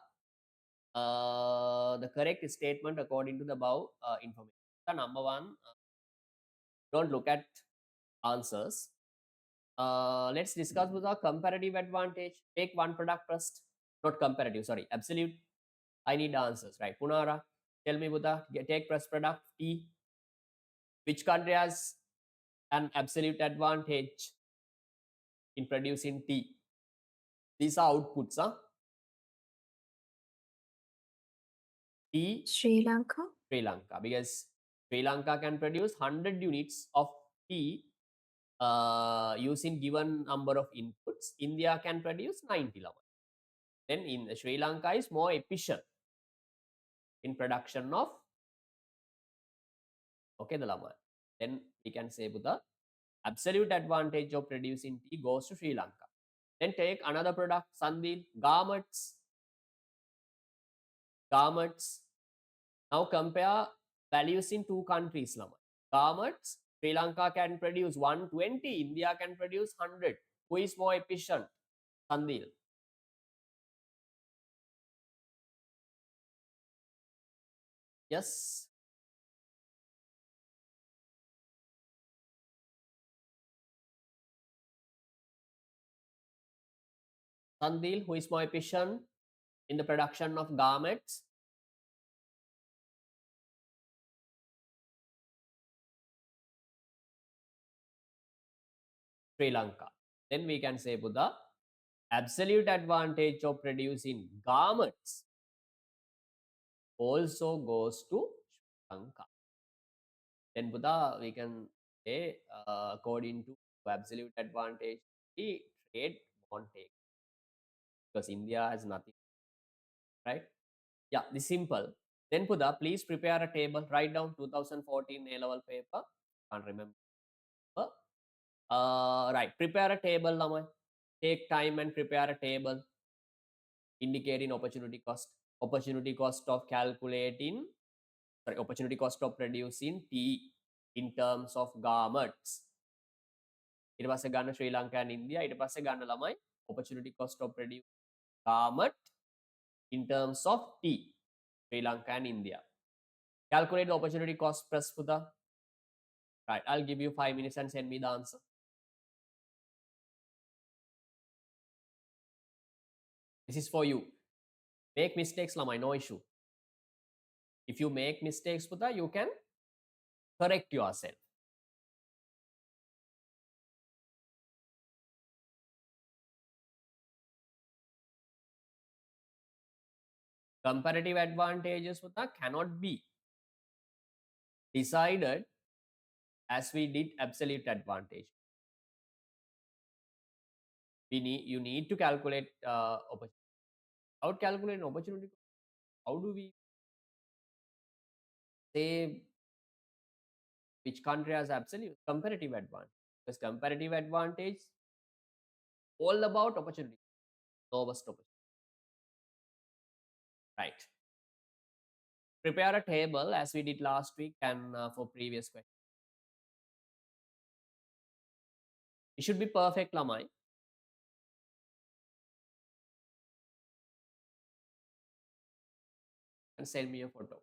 The correct statement according to the above information. Number one, don't look at answers. Let's discuss with our comparative advantage. Take one product first. Not comparative, sorry, absolute. I need answers, right? Punara, tell me, Buddha, take first product, tea. Which country has an absolute advantage in producing tea. These are outputs. Tea, Sri Lanka. Sri Lanka, because Sri Lanka can produce 100 units of tea using given number of inputs. India can produce 90 lemon. Then in Sri Lanka is more efficient in production of the lemon. Then we can say the absolute advantage of producing tea goes to Sri Lanka. Then take another product, Sandil, garments. Garments. Now compare values in two countries. Garments, Sri Lanka can produce 120, India can produce 100. Who is more efficient? Sandil. Yes. Sandil, who is more efficient in the production of garments? Sri Lanka. Then we can say the absolute advantage of producing garments also goes to Sri Lanka. Then Buddha, we can say according to absolute advantage, the trade won't take because India has nothing, right? Yeah, this is simple. Then Buddha, please prepare a table. Write down 2014 A-level paper. Can't remember. Right, prepare a table, Lamai. Take time and prepare a table indicating opportunity cost. Opportunity cost of calculating, opportunity cost of producing tea in terms of garments. ඊට පස්සේ ගන්න ශ්‍රී Lanka and India ඊට පස්සේ ගන්න ළමයි opportunity cost of producing garment in terms of tea Sri Lanka and India. Calculate the opportunity cost press Pudha. Right, I'll give you 5 minutes and send me the answer. This is for you. Make mistakes lamai, no issue. If you make mistakes Pudha, you can correct yourself. Comparative advantages Pudha cannot be decided as we did absolute advantage. You need to calculate opportunity. How to calculate an opportunity? How do we say which country has absolute comparative advantage? Because comparative advantage all about opportunity, lowest opportunity. Right. Prepare a table as we did last week and for previous question. It should be perfect, Lamai. And send me a photo.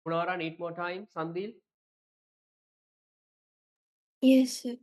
Kunara, need more time? Sandil? Yes, sir.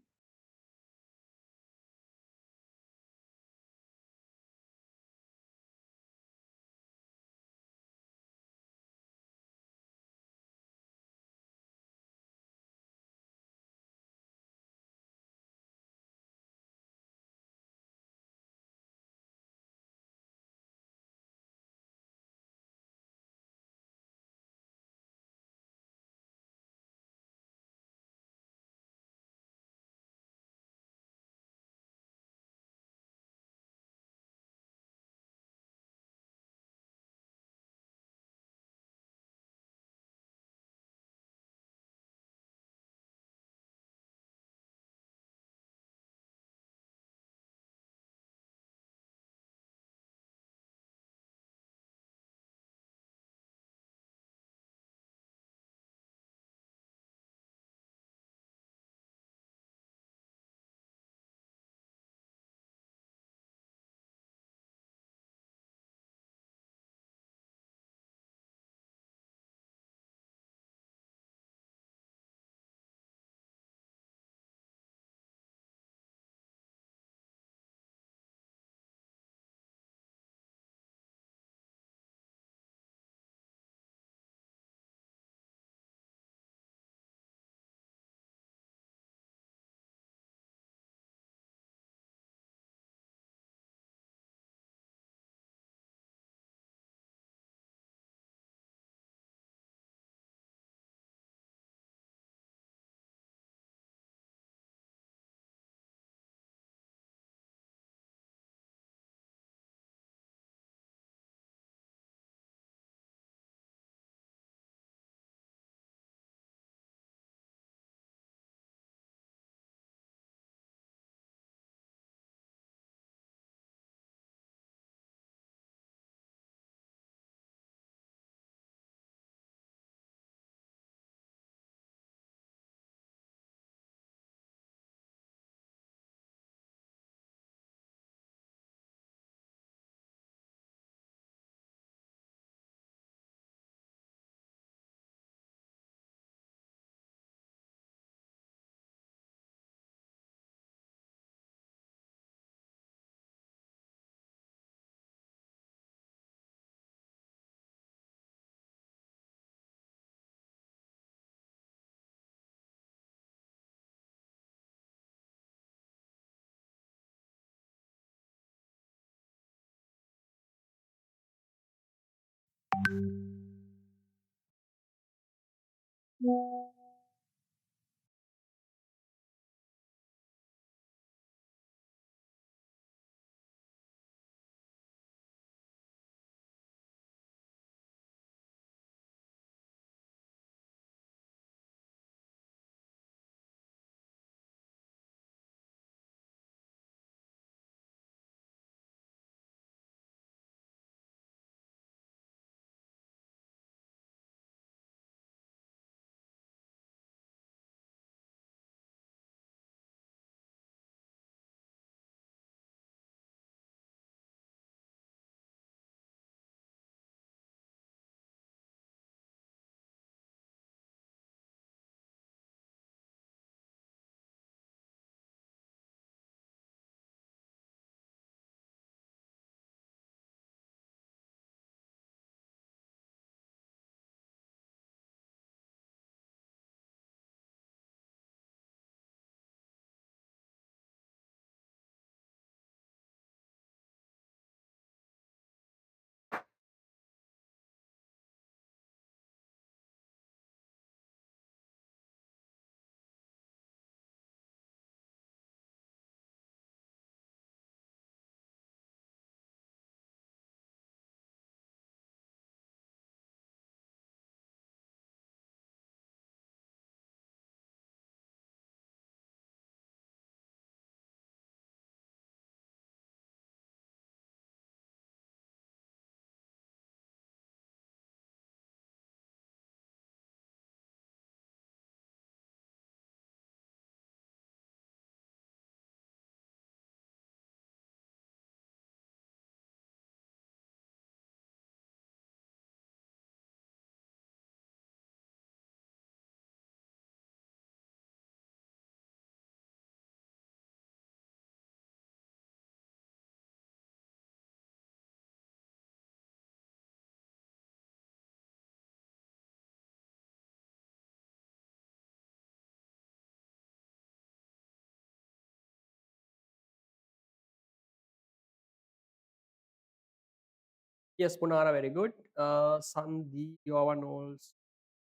Yes, Punara, very good. Sandhi, your one also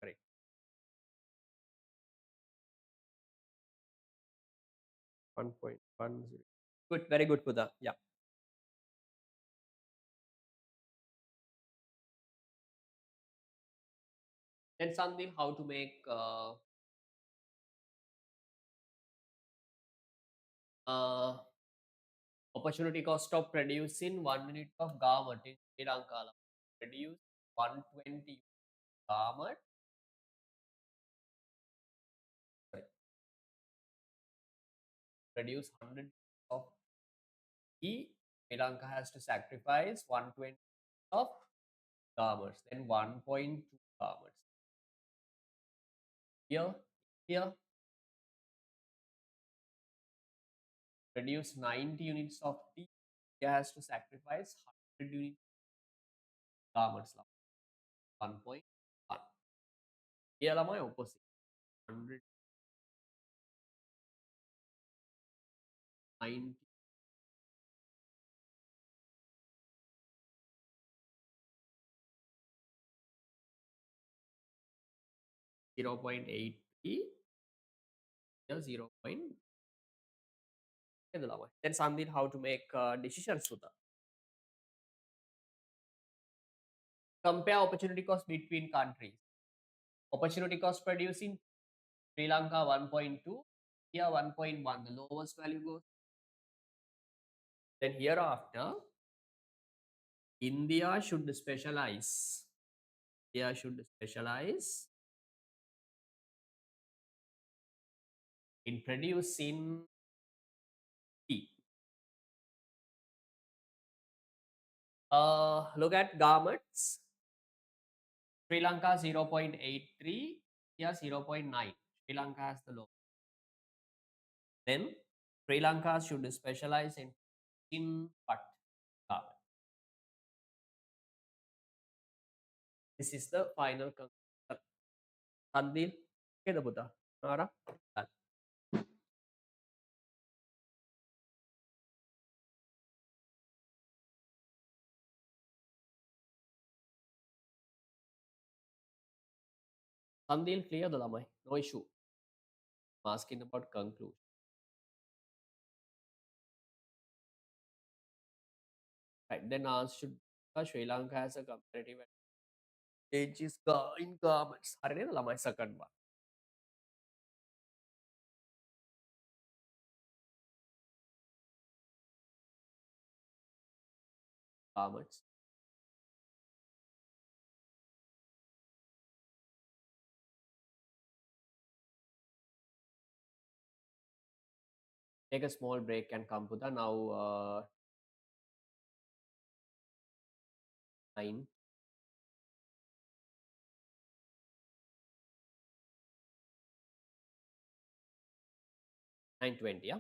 correct. One point one zero. Good, very good, Pudha. Yeah. Then Sandhi, how to make uh, opportunity cost of producing 1 minute of garment in Sri Lanka. Produce 120 garment. Sorry, produce 100 of tea. Sri Lanka has to sacrifice 120 of garments. Then 1.2 garments. Here produce 90 units of tea. India has to sacrifice 100 units garments. 1.1. Here lamai opposite. 190 0.83. Here 0. Then Sandhir, how to make decisions with compare opportunity cost between countries. Opportunity cost producing Sri Lanka 1.2, here 1.1. The lowest value goes. Then hereafter, India should specialize. India should specialize in producing tea. Look at garments. Sri Lanka 0.83, here 0.9. Sri Lanka has the low. Then Sri Lanka should specialize in what garment. This is the final conclusion. Sandil, okay, Buddha. Nara, done. Sandil, clear the lamai. No issue. I'm asking about conclusion. Right. Then answer should Sri Lanka has a comparative advantage is in garments. Harine lamai second one. Garments. Take a small break and come to the now 9, 9:20. Yeah.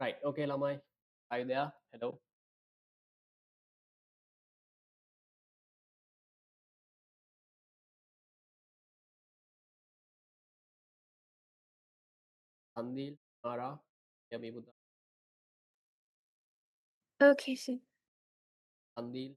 Right. Okay, Lamai. Are you there? Hello. Sandil, Mara, hear me, Buddha. Okay, sir. Sandil,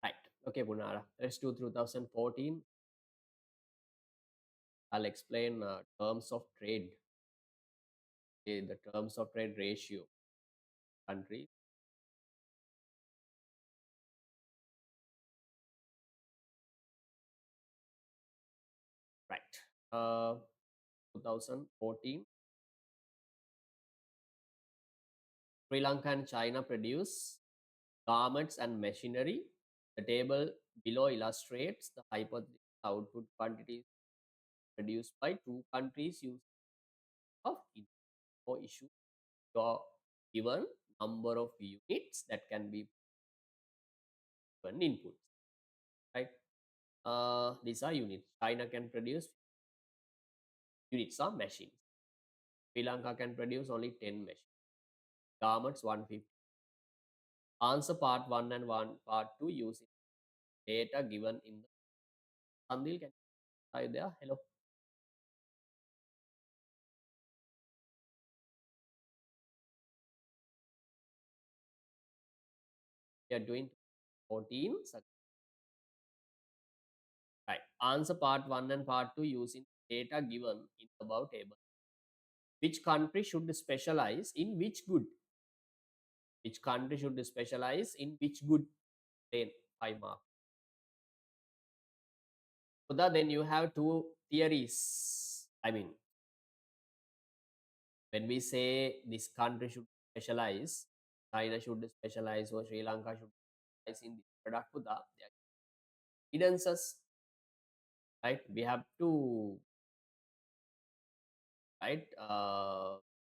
right. Okay, Punara. Let's do 2014. I'll explain terms of trade, the terms of trade ratio country. Right. 2014, Sri Lanka and China produce garments and machinery. The table below illustrates the hypothetical output quantities produced by two countries using of no issue your given number of units that can be given inputs, right? These are units. China can produce units are machines. Sri Lanka can produce only 10 machines. Garments 150. Answer part 1 and part 2 using data given in the Sandil, can are you there? Hello. We are doing 14. Right. Answer part 1 and part 2 using data given in the above table. Which country should specialize in which good? Which country should specialize in which good? Then 5 mark. So then you have two theories. I mean, when we say this country should specialize, China should specialize or Sri Lanka should specialize in this product, Buddha, there are evidences, right? We have to, right,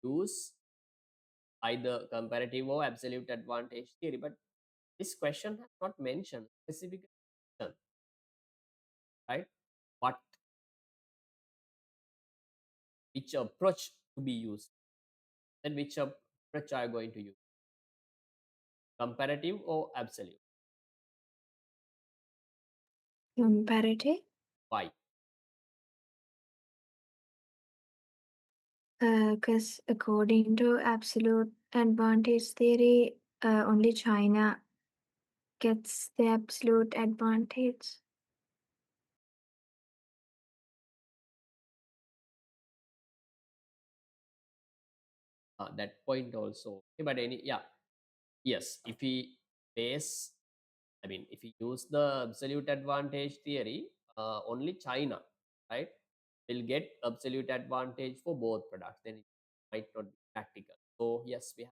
use either comparative or absolute advantage theory. But this question has not mentioned specific, right? What which approach to be used, and which approach are you going to use? Comparative or absolute? Comparative. Why? Because according to absolute advantage theory, only China gets the absolute advantage. That point also. Okay, but any, yeah, yes. If we base, I mean, if we use the absolute advantage theory, only China, right, will get absolute advantage for both products. Then it might not be practical. So yes, we have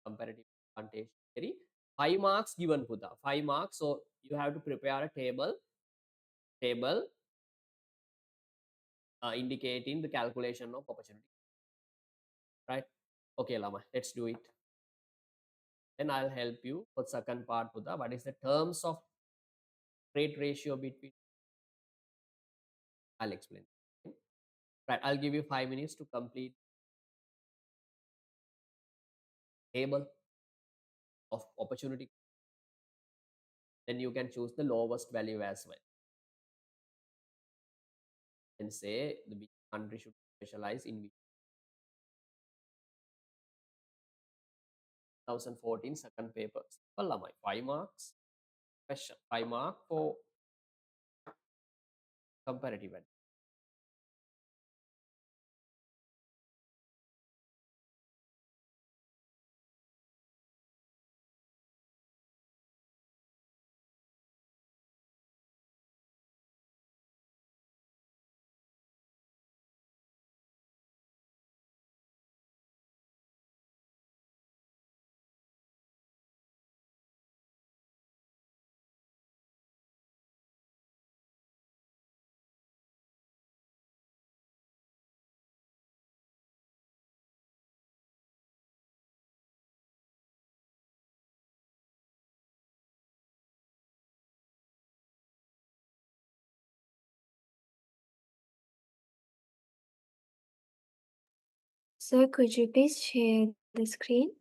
comparative advantage theory. 5 marks given, Pudha. 5 marks. So you have to prepare a table indicating the calculation of opportunity. Right? Okay, Lama. Let's do it. Then I'll help you for second part, Pudha. What is the terms of trade ratio between? I'll explain. Right. I'll give you 5 minutes to complete table of opportunity. Then you can choose the lowest value as well. And say the which country should specialize in which. 2014 second paper. Simple, Lama. 5 marks. Question. 5 mark for comparative. Sir, could you please share the screen?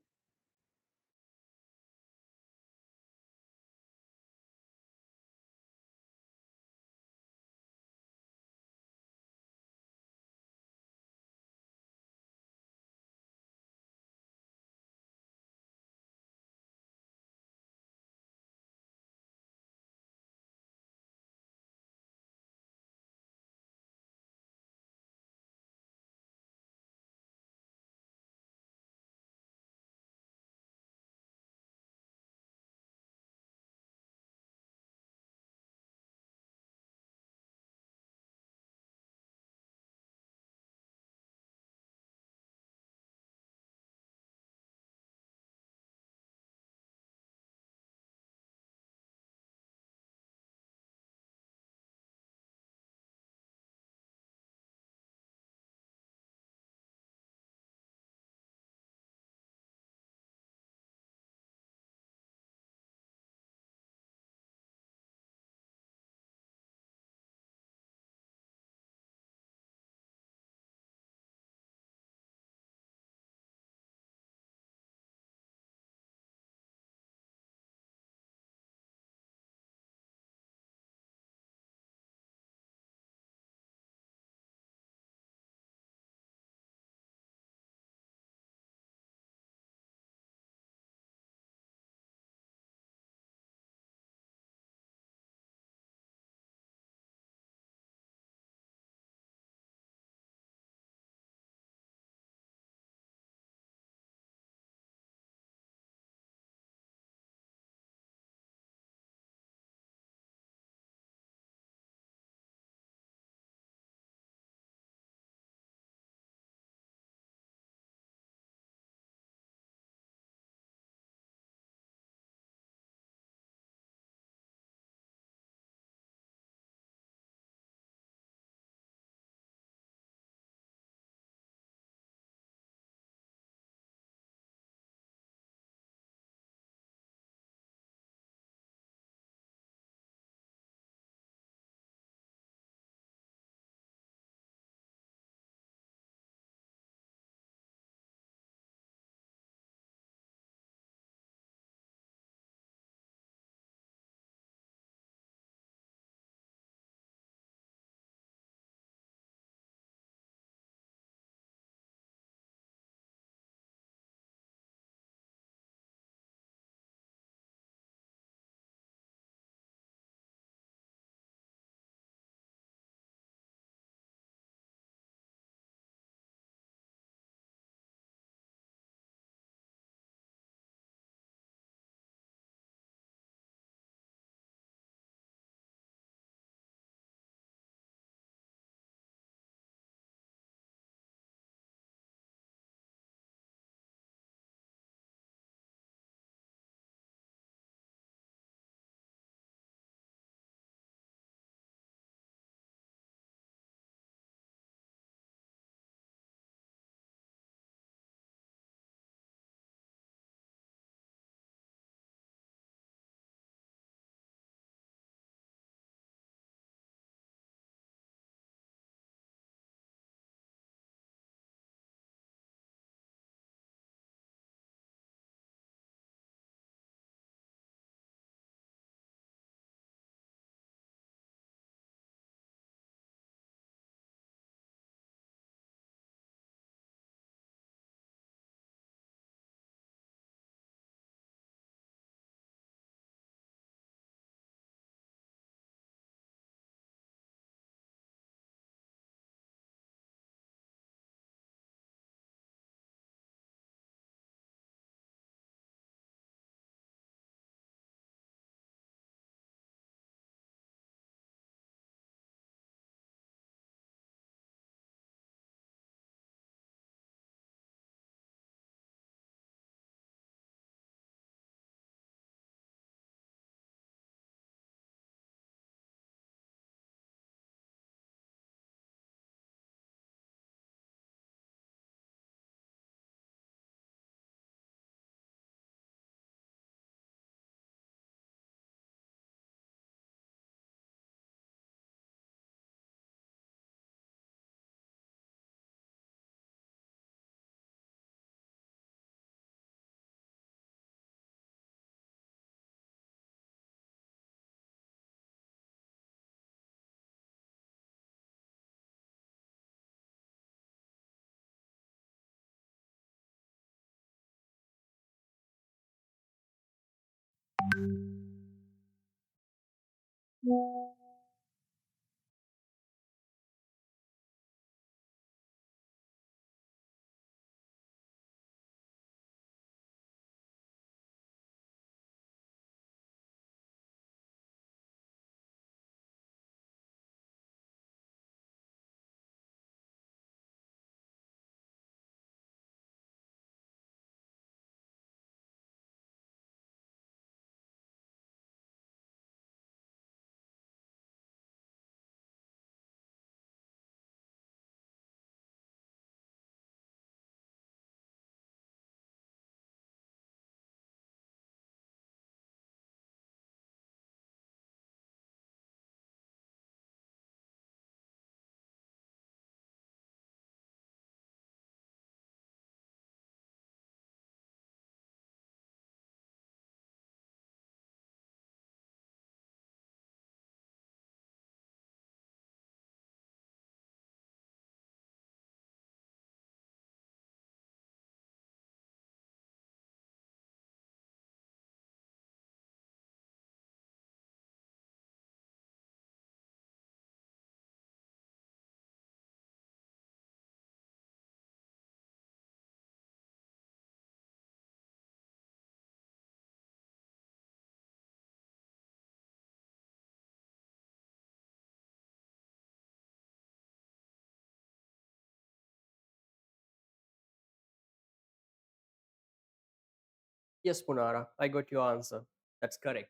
Yes, Punara, I got your answer. That's correct.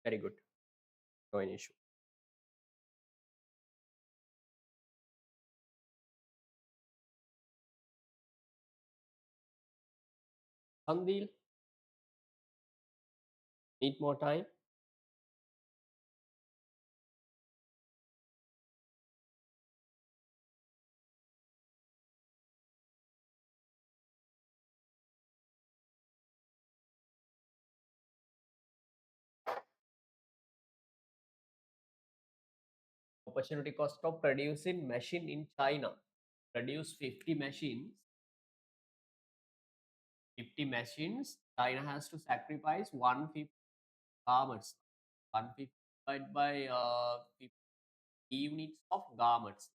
Very good. No any issue. Sandil, need more time? Opportunity cost of producing machine in China. Produce 50 machines. 50 machines. China has to sacrifice 150 garments. 150 divided by 50 units of garments.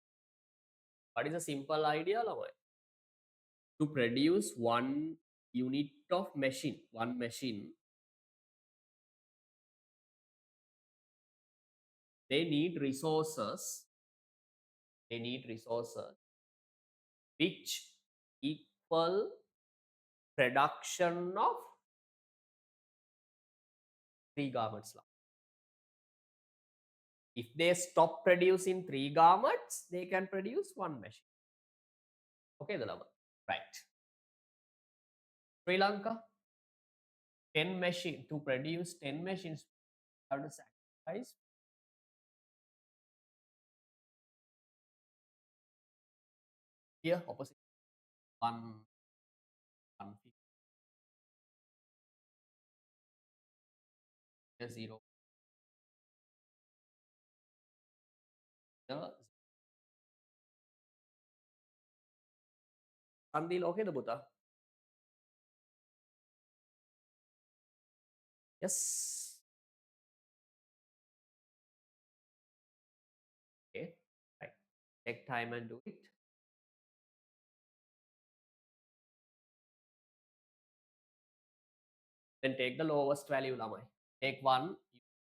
What is a simple idea, Lamai? To produce one unit of machine, one machine, they need resources. They need resources which equal production of 3 garments. If they stop producing 3 garments, they can produce 1 machine. Okay, the lama. Right. Sri Lanka, 10 machine to produce 10 machines have to sacrifice. Here, opposite 150. 0. Here, Sandil, okay, the Buddha. Yes. Okay. Right. Take time and do it. Then take the lowest value, Lamai. Take one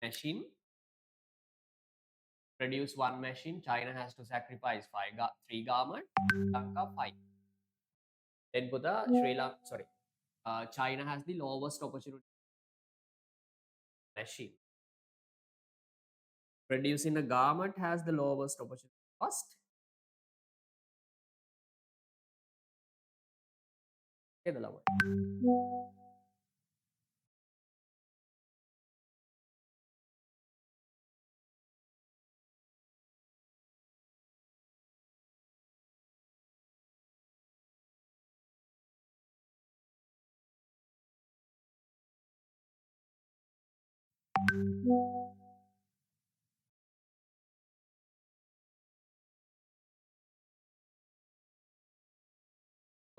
machine, produce 1 machine. China has to sacrifice 3 garments. Sri Lanka 5. Then put the Sri Lanka, sorry, China has the lowest opportunity machine. Producing a garment has the lowest opportunity cost. Okay, the lower.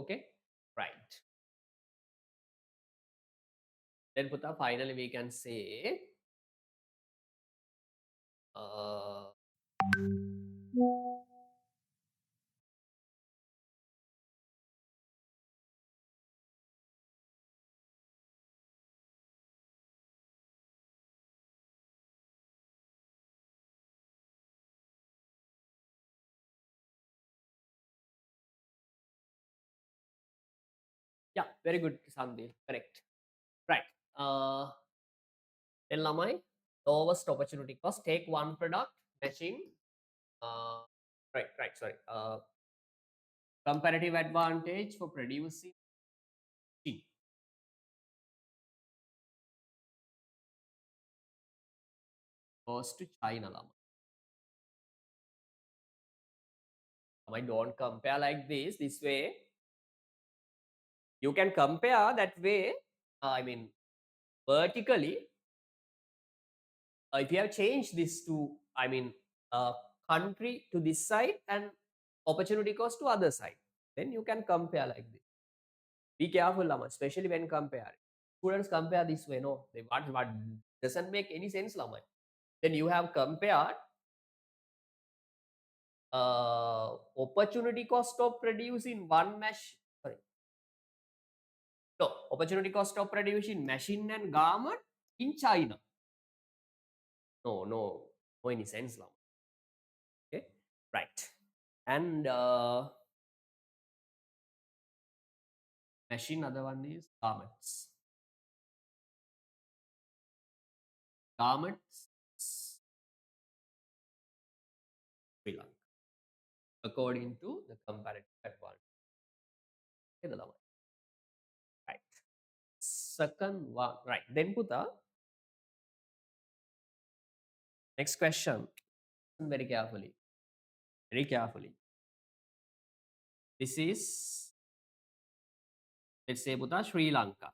Okay, right. Then put finally we can say Uh, yeah, very good, Sandil. Correct. Right. Then lamai, lowest opportunity cost. Take one product, machine. Right. Sorry. Comparative advantage for producing cheap. Goes to China, lamai. Lamai, don't compare like this. This way, you can compare that way. I mean, vertically, if you have changed this to, I mean, country to this side and opportunity cost to other side, then you can compare like this. Be careful, Lama, especially when comparing. Students compare this way, no, they what doesn't make any sense, Lama. Then you have compared opportunity cost of producing one mesh. Sorry, no, opportunity cost of producing machine and garment in China. No any sense, Lama. Okay, right. And machine, other one is garments. Garments, Sri Lanka, according to the comparative advantage. Okay, the lama. Right. Second one, right. Then Puta, next question. Listen very carefully. Very carefully. This is, let's say, Puta, Sri Lanka.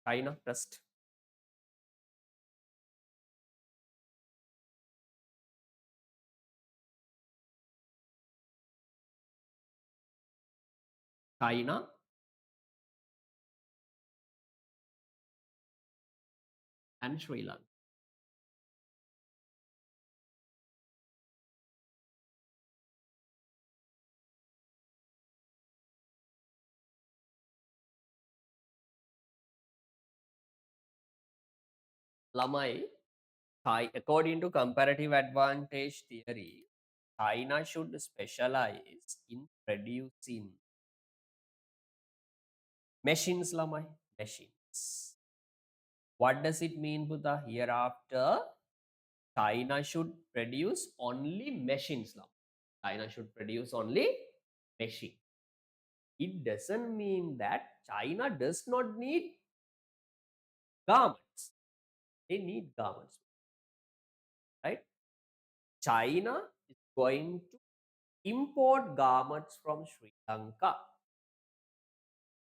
China first. China and Sri Lanka. Lamai, according to comparative advantage theory, China should specialize in producing machines, Lamai. Machines. What does it mean, Buddha? Hereafter, China should produce only machines now. China should produce only machine. It doesn't mean that China does not need garments. They need garments, right? China is going to import garments from Sri Lanka.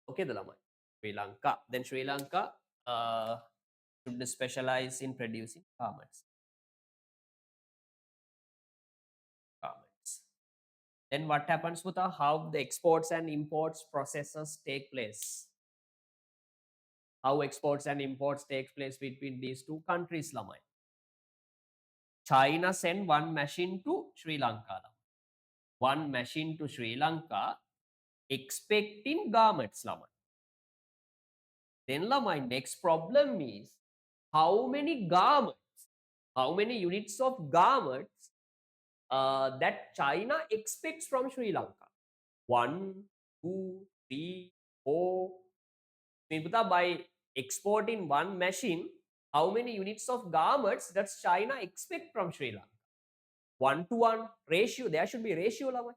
Okay, the Lama. Sri Lanka. Then Sri Lanka should specialize in producing garments. Garments. Then what happens with how the exports and imports processes take place? How exports and imports take place between these two countries, Lamai? China sent one machine to Sri Lanka. One machine to Sri Lanka expecting garments, Lamai. Then Lamai, next problem is how many garments, how many units of garments that China expects from Sri Lanka? 1, 2, 3, 4. Niputa, by exporting one machine, how many units of garments does China expect from Sri Lanka? 1 to 1 ratio. There should be ratio, Lama.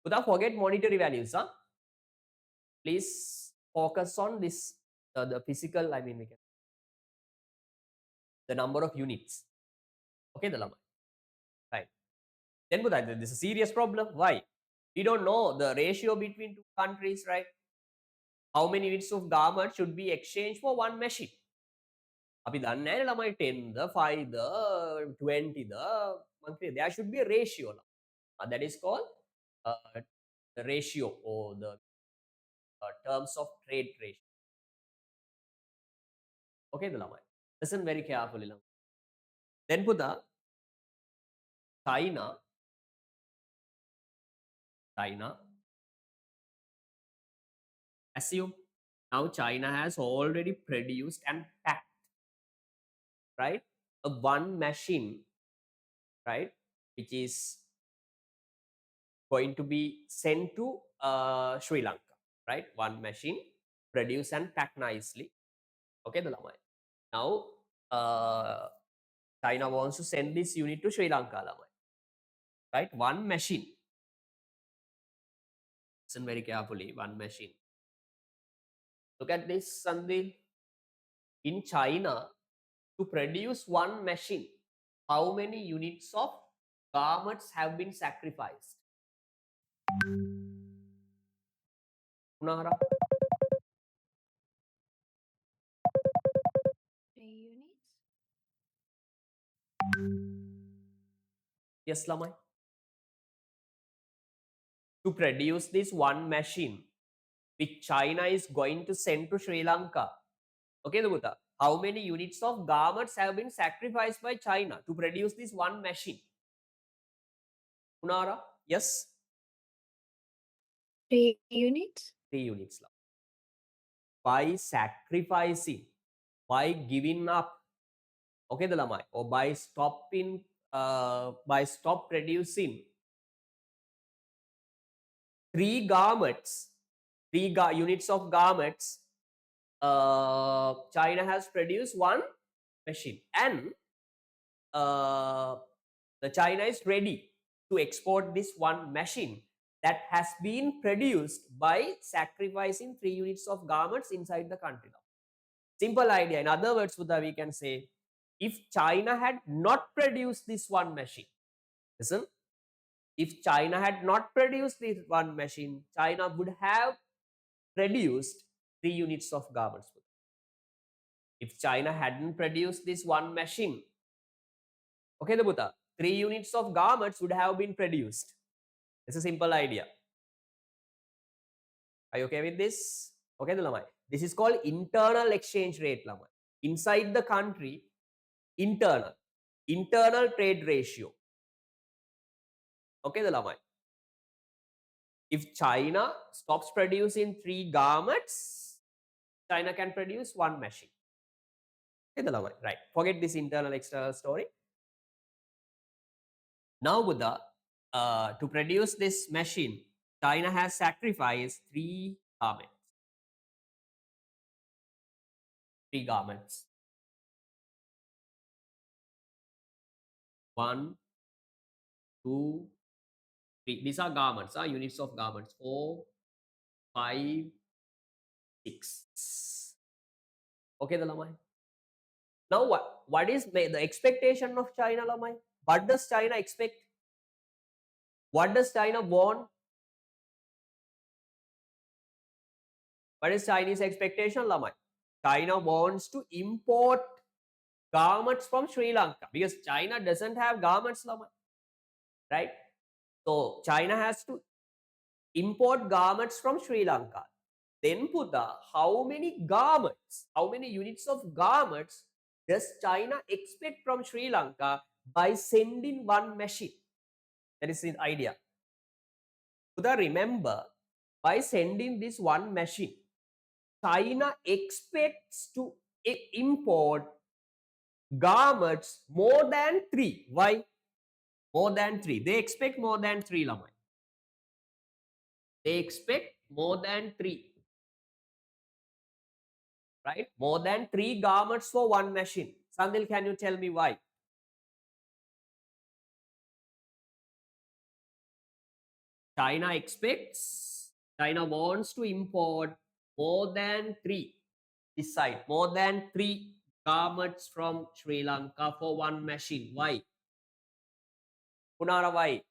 Without forget monetary values, huh? Please focus on this, the physical, I mean, the number of units. Okay, the Lama. Right. Then, Buddha, this is a serious problem. Why? We don't know the ratio between two countries, right? How many units of garment should be exchanged for one machine? අපි දන්නේ නැහැ ළමයි 10ද 5ද 20ද monthly there should be a ratio that is called the ratio or the terms of trade ratio. Okay, the lamai. Listen very carefully. Then Buddha, China, assume now China has already produced and packed, right, a one machine, right, which is going to be sent to Sri Lanka, right? One machine produced and packed nicely. Okay, the lamai. Now China wants to send this unit to Sri Lanka, lamai, right? One machine. Listen very carefully. One machine. Look at this, Sandil. In China, to produce one machine, how many units of garments have been sacrificed? Punahara? 3 units. Yes, Lamai. To produce this one machine, which China is going to send to Sri Lanka. Okay, Debuta. How many units of garments have been sacrificed by China to produce this one machine? Punahara? Yes? 3 units. 3 units. By sacrificing, by giving up, okay, the lamai, or by stopping, by stop producing 3 units of garments, China has produced one machine, and the China is ready to export this one machine that has been produced by sacrificing 3 units of garments inside the country. Simple idea. In other words, Buddha, we can say, if China had not produced this one machine, listen, if China had not produced this one machine, China would have produced 3 units of garments. If China hadn't produced this one machine, okay, the Buddha, 3 units of garments would have been produced. It's a simple idea. Are you okay with this? Okay, the Lamai. This is called internal exchange rate, Lamai. Inside the country, internal trade ratio. Okay, the Lamai. If China stops producing 3 garments, China can produce one machine. Okay, the Lamai. Right. Forget this internal external story. Now, Buddha, to produce this machine, China has sacrificed 3 garments. 3 garments. 1, 2, 3. These are garments, units of garments. 4, 5, 6. Okay, the Lamai. Now what is the expectation of China, Lamai? What does China expect? What does China want? What is Chinese expectation, Lamai? China wants to import garments from Sri Lanka because China doesn't have garments, Lamai. Right? So China has to import garments from Sri Lanka. Then Buddha, how many garments, how many units of garments does China expect from Sri Lanka by sending one machine? That is the idea. Buddha, remember, by sending this one machine, China expects to import garments more than 3. Why? More than 3. They expect more than 3, Lamai. They expect more than 3. Right? More than 3 garments for one machine. Sandil, can you tell me why? China expects, China wants to import more than 3. This side, more than 3 garments from Sri Lanka for one machine. Why? Punara, why?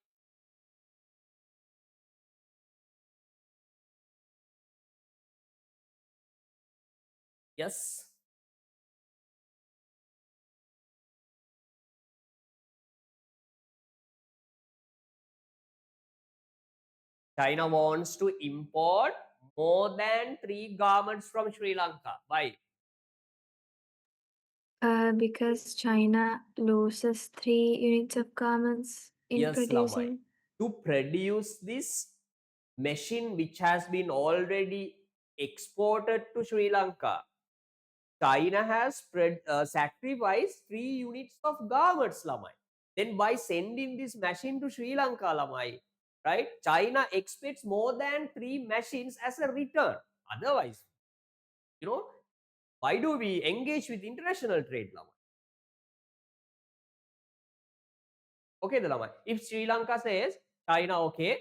Yes. China wants to import more than 3 garments from Sri Lanka. Why? Because China loses 3 units of garments in Yes, Lamai. producing. To produce this machine which has been already exported to Sri Lanka, China has sacrificed 3 units of garments, Lamai. Then by sending this machine to Sri Lanka, Lamai, right? China expects more than 3 machines as a return. Otherwise, you know, why do we engage with international trade, Lamai? Okay, the Lamai. If Sri Lanka says, China, okay,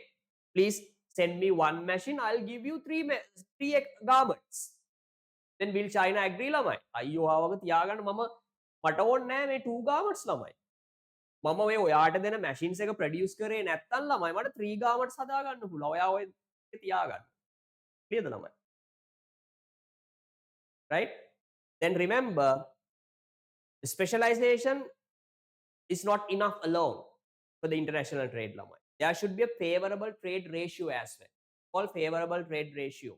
please send me 1 machine, I'll give you 3 garments. Then will China agree, Lamai? අයියෝ ආවක තියාගන්න මට ඕනේ නෑ මේ 2 garments ළමයි. මම ඔය ඔයාට දෙන machines එක produce කරේ නැත්තම් ළමයි මට 3 garments හදා ගන්න පුළුවන්. ඔයා ඔය තියාගන්න. Clearද ළමයි? Right? Then remember, specialization is not enough alone for the international trade, ළමයි. There should be a favorable trade ratio as well. Called favorable trade ratio.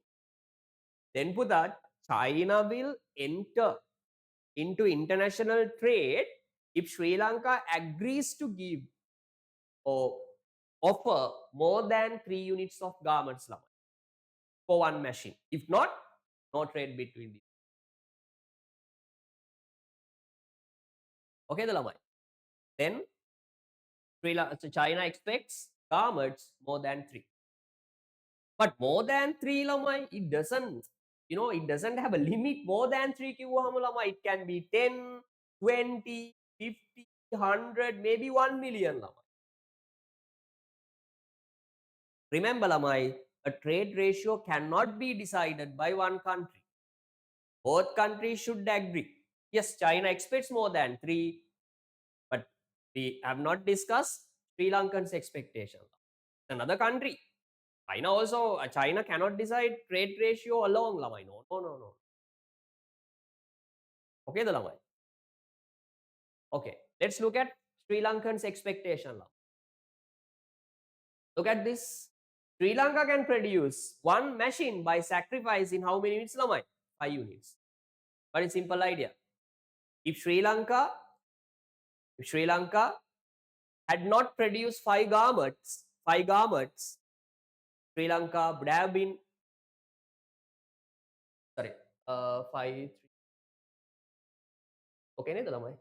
Then put that China will enter into international trade if Sri Lanka agrees to give or offer more than 3 units of garments for 1 machine. If not, no trade between these. Okay, the lamai. Then China expects garments more than 3. But more than 3 lamai, it doesn't, it doesn't have a limit. More than 3 kiwahama lamai, it can be 10, 20, 50, 100, maybe 1 million lamai. Remember, Lamai, a trade ratio cannot be decided by one country. Both countries should agree. Yes, China expects more than 3, but we have not discussed Sri Lankan's expectation. Another country. China cannot decide trade ratio alone, Lamai. No. Okay, the Lamai. Okay, let's look at Sri Lankan's expectation. Look at this. Sri Lanka can produce 1 machine by sacrificing how many units, Lamai? 5 units. Very simple idea. If Sri Lanka had not produced 5 garments, Sri Lanka would have been 5. Okay, ne lamai.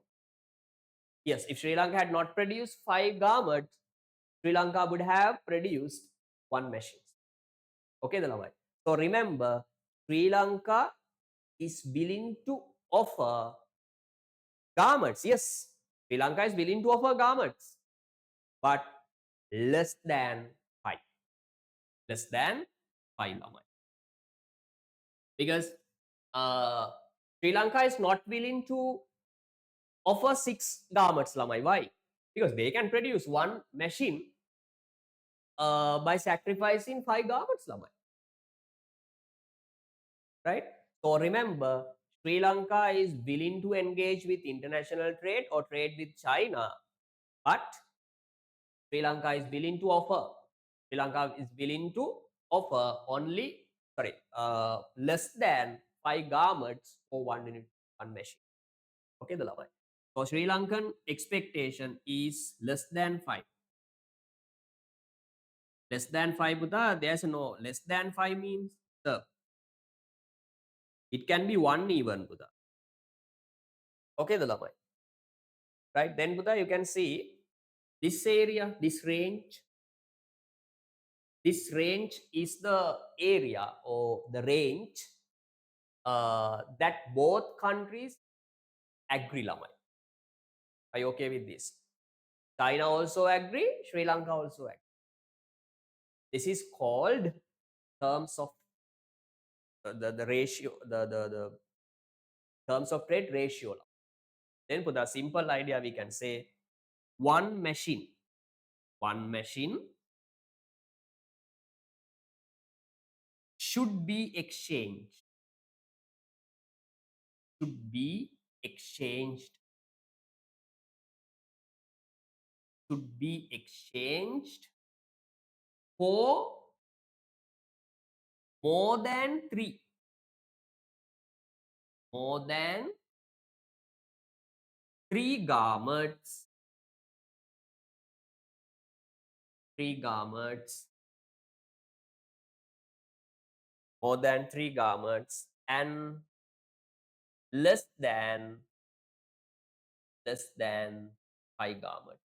Yes, if Sri Lanka had not produced 5 garments, Sri Lanka would have produced 1 machine. Okay, the lamai. So remember, Sri Lanka is willing to offer garments. Yes, Sri Lanka is willing to offer garments, but less than 5. Less than 5 lamai. Because Sri Lanka is not willing to offer 6 garments, lamai. Why? Because they can produce 1 machine by sacrificing 5 garments, lamai. Right? So remember, Sri Lanka is willing to engage with international trade or trade with China, but Sri Lanka is willing to offer only less than 5 garments for 1 unit, 1 machine. Okay, the lamai. So Sri Lankan expectation is less than 5. Less than 5, Buddha, there's no less than 5 means, sir. It can be 1 even, Buddha. Okay, the lamai. Right? Then, Buddha, you can see this area, this range. This range is the area or the range that both countries agree, lamai. Are you okay with this? China also agree, Sri Lanka also agree. This is called terms of the ratio, the terms of trade ratio. Then for the simple idea, we can say 1 machine should be exchanged for more than 3. More than 3 gametes. 3 gametes. More than 3 gametes and less than 5 gametes.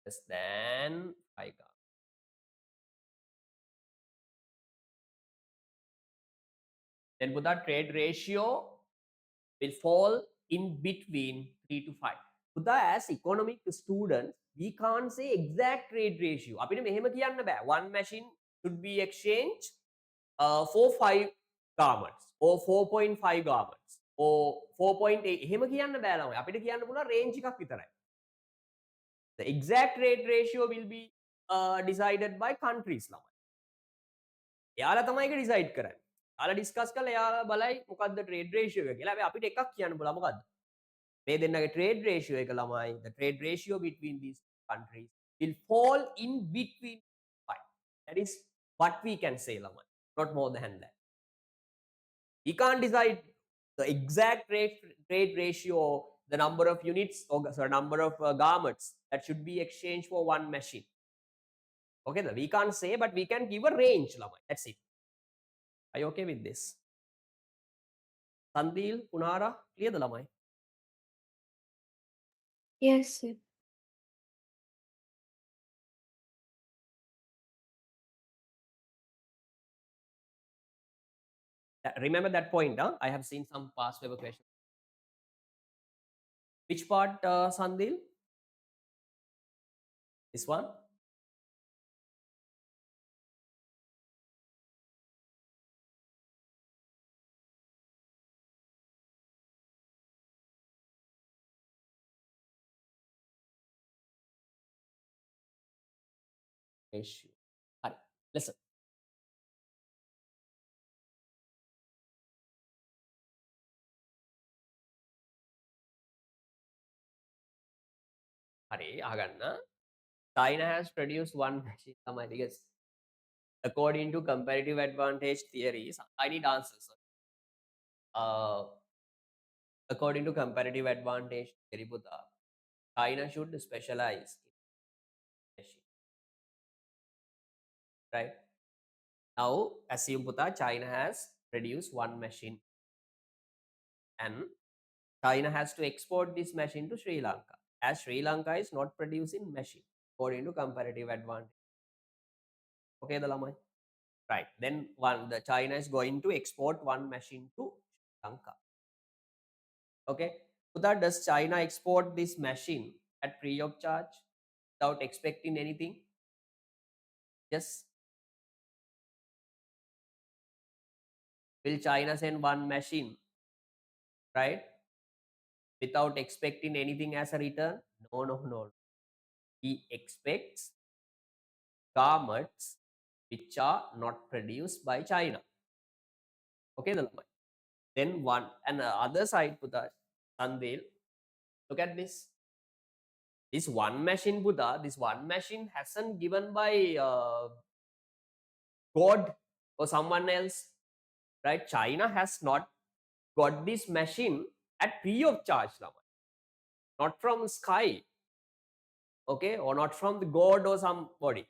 Less than 5 gametes. Then put that trade ratio will fall in between 3 to 5. Put as economic students, we can't say exact trade ratio. අපිට මෙහෙම කියන්න බෑ. One machine should be exchanged for 5 garments or 4.5 garments or 4.8. එහෙම කියන්න බෑ ළමයි. අපිට කියන්න පුළුවන් range එකක් විතරයි. The exact trade ratio will be decided by countries ළමයි. එයාලා තමයි ඒක decide කරන්නේ. යාලා discuss කරලා එයාලා බලයි මොකද්ද trade ratio එක කියලා. හැබැයි අපිට එකක් කියන්න පුළුවන් මොකද්ද? මේ දෙන්නගේ trade ratio එක ළමයි, the trade ratio between these countries will fall in between 5. That is what we can say ළමයි. Not more than that. We can't decide the exact trade ratio, the number of units or sorry, number of garments that should be exchanged for one machine. Okay, we can't say, but we can give a range ළමයි. That's it. Are you okay with this? Sandil, Punara, clear the ළමයි? Yes, sir. Remember that point, huh? I have seen some past paper questions. Which part, Sandil? This one? Ratio. All right, listen. හරි අහගන්න. China has produced one machine තමයි because according to comparative advantage theories, I need answers. According to comparative advantage theory, පුතා, China should specialize in machine. Right? Now, assume පුතා, China has produced one machine and China has to export this machine to Sri Lanka. As Sri Lanka is not producing machine according to comparative advantage. Okay, the lamai. Right. Then the China is going to export one machine to Sri Lanka. Okay. So that does China export this machine at free of charge without expecting anything? Yes. Will China send one machine, right, without expecting anything as a return? No, no, no. He expects garments which are not produced by China. Okay, then one and the other side, Buddha, Sandil, look at this. This one machine, Buddha, this one machine hasn't given by God or someone else, right? China has not got this machine at free of charge, not from sky, okay, or not from the God or somebody.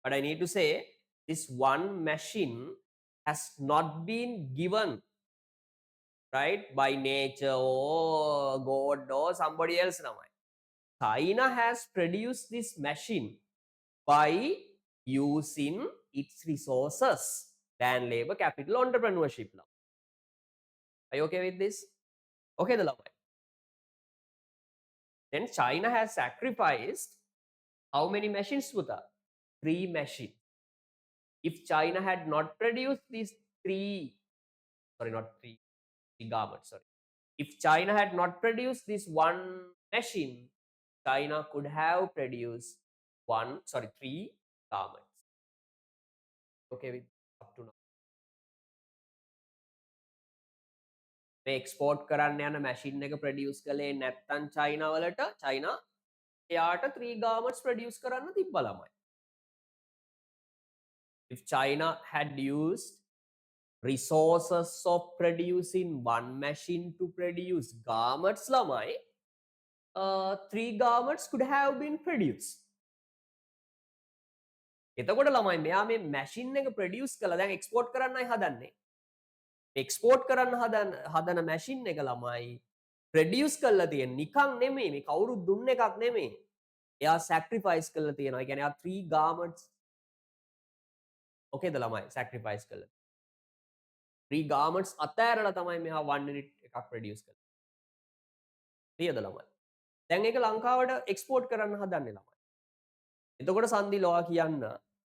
But I need to say, this one machine has not been given, right, by nature or God or somebody else. China has produced this machine by using its resources, land, labor, capital, entrepreneurship. Are you okay with this? Okay, the love. Then China has sacrificed how many machines, Buddha? 3 machines. If China had not produced these 3, sorry, not 3 garments, sorry. If China had not produced this one machine, China could have produced 3 garments. Okay, with up to now. මේ export කරන්න යන machine එක produce කළේ නැත්තම් China වලට, China එයාට 3 garments produce කරන්න තිබ්බ ළමයි. If China had used resources of producing one machine to produce garments, lamai, 3 garments could have been produced. එතකොට ළමයි මෙයා මේ මැෂින් එක ප්‍රොඩියුස් කළා දැන් එක්ස්පෝර්ට් කරන්නයි හදන්නේ. එක්ස්පෝර්ට් කරන්න හදන මැෂින් එක ළමයි ප්‍රොඩියුස් කරලා තියෙන නිකන් නෙමෙයි මේ කවුරුත් දුන්න එකක් නෙමෙයි. එයා සැක්‍රිෆයිස් කරලා තියෙනවා. ඒ කියන්නේ එයා 3 garments ඔකේද ළමයි සැක්‍රිෆයිස් කළා. 3 garments අතෑරලා තමයි මෙයා 1 unit එකක් ප්‍රොඩියුස් කළේ. හරියද ළමයි? දැන් ඒක ලංකාවට එක්ස්පෝර්ට් කරන්න හදන්නේ ළමයි. එතකොට සන්දි ලෝවා කියන්න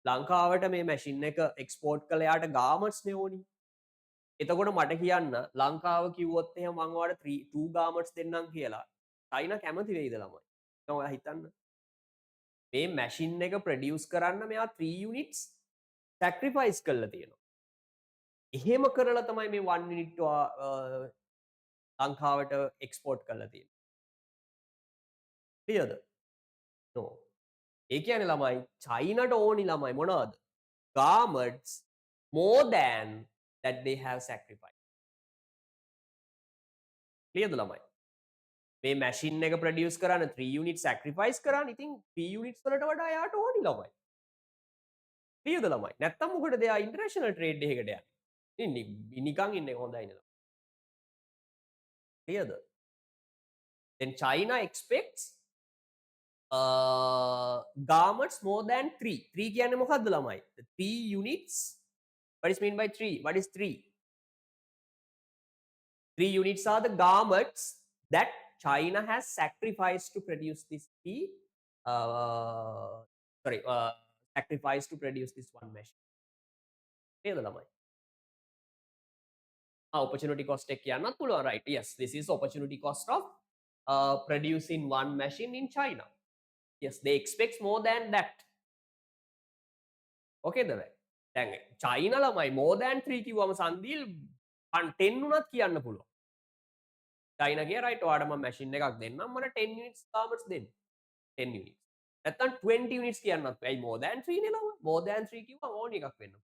ලංකාවට මේ මැෂින් එක එක්ස්පෝර්ට් කළ යාට ගාමට්ස් නේ ඕනි. එතකොට මට කියන්න ලංකාව කිව්වොත් එහෙම මම ඔයාලට 2 ගාමට්ස් දෙන්නම් කියලා. චයිනා කැමති වෙයිද ළමයි? දැන් ඔයා හිතන්න. මේ මැෂින් එක ප්‍රොඩියුස් කරන්න මෙයා 3 units සැක්‍රිෆයිස් කරලා තියෙනවා. එහෙම කරලා තමයි මේ 1 unit ලංකාවට එක්ස්පෝර්ට් කරලා තියෙන්නේ. clearද? no. ඒ කියන්නේ ළමයි චයිනට ඕනි ළමයි මොනවද? garments more than that they have sacrificed. clearද ළමයි? මේ මැෂින් එක ප්‍රොඩියුස් කරන්න 3 units sacrifice කරන්න ඉතින් 3 units වලට වඩා යාට ඕනි ළමයි. clearද ළමයි? නැත්තම් මොකටද එයා ඉන්ටර්නැෂනල් ට්‍රේඩ් එකකට යන්නේ? ඉන්නේ නිකන් ඉන්න එක හොඳයි නේද? clearද? then China expects garments more than 3. 3 කියන්නේ මොකක්ද ළමයි? 3 units. What is mean by 3? What is 3? 3 units are the garments that China has sacrificed to produce this sacrificed to produce this one machine. නේද ළමයි? opportunity cost එක කියන්නත් පුළුවන්, right? Yes, this is opportunity cost of producing one machine in China. Yes, they expect more than that. Okay ද බෑ? දැන් China ළමයි more than 3 කිව්වම සන්දිල් 10 උනත් කියන්න පුළුවන්. චයිනා කිය right ඔයාලට මම මැෂින් එකක් දෙන්නම් මට 10 units garments දෙන්න. 10 units. නැත්තම් 20 units කියන්නත් බෑ. more than 3 නේ ළමයි. more than 3 කිව්වම ඕනි එකක් වෙන්න.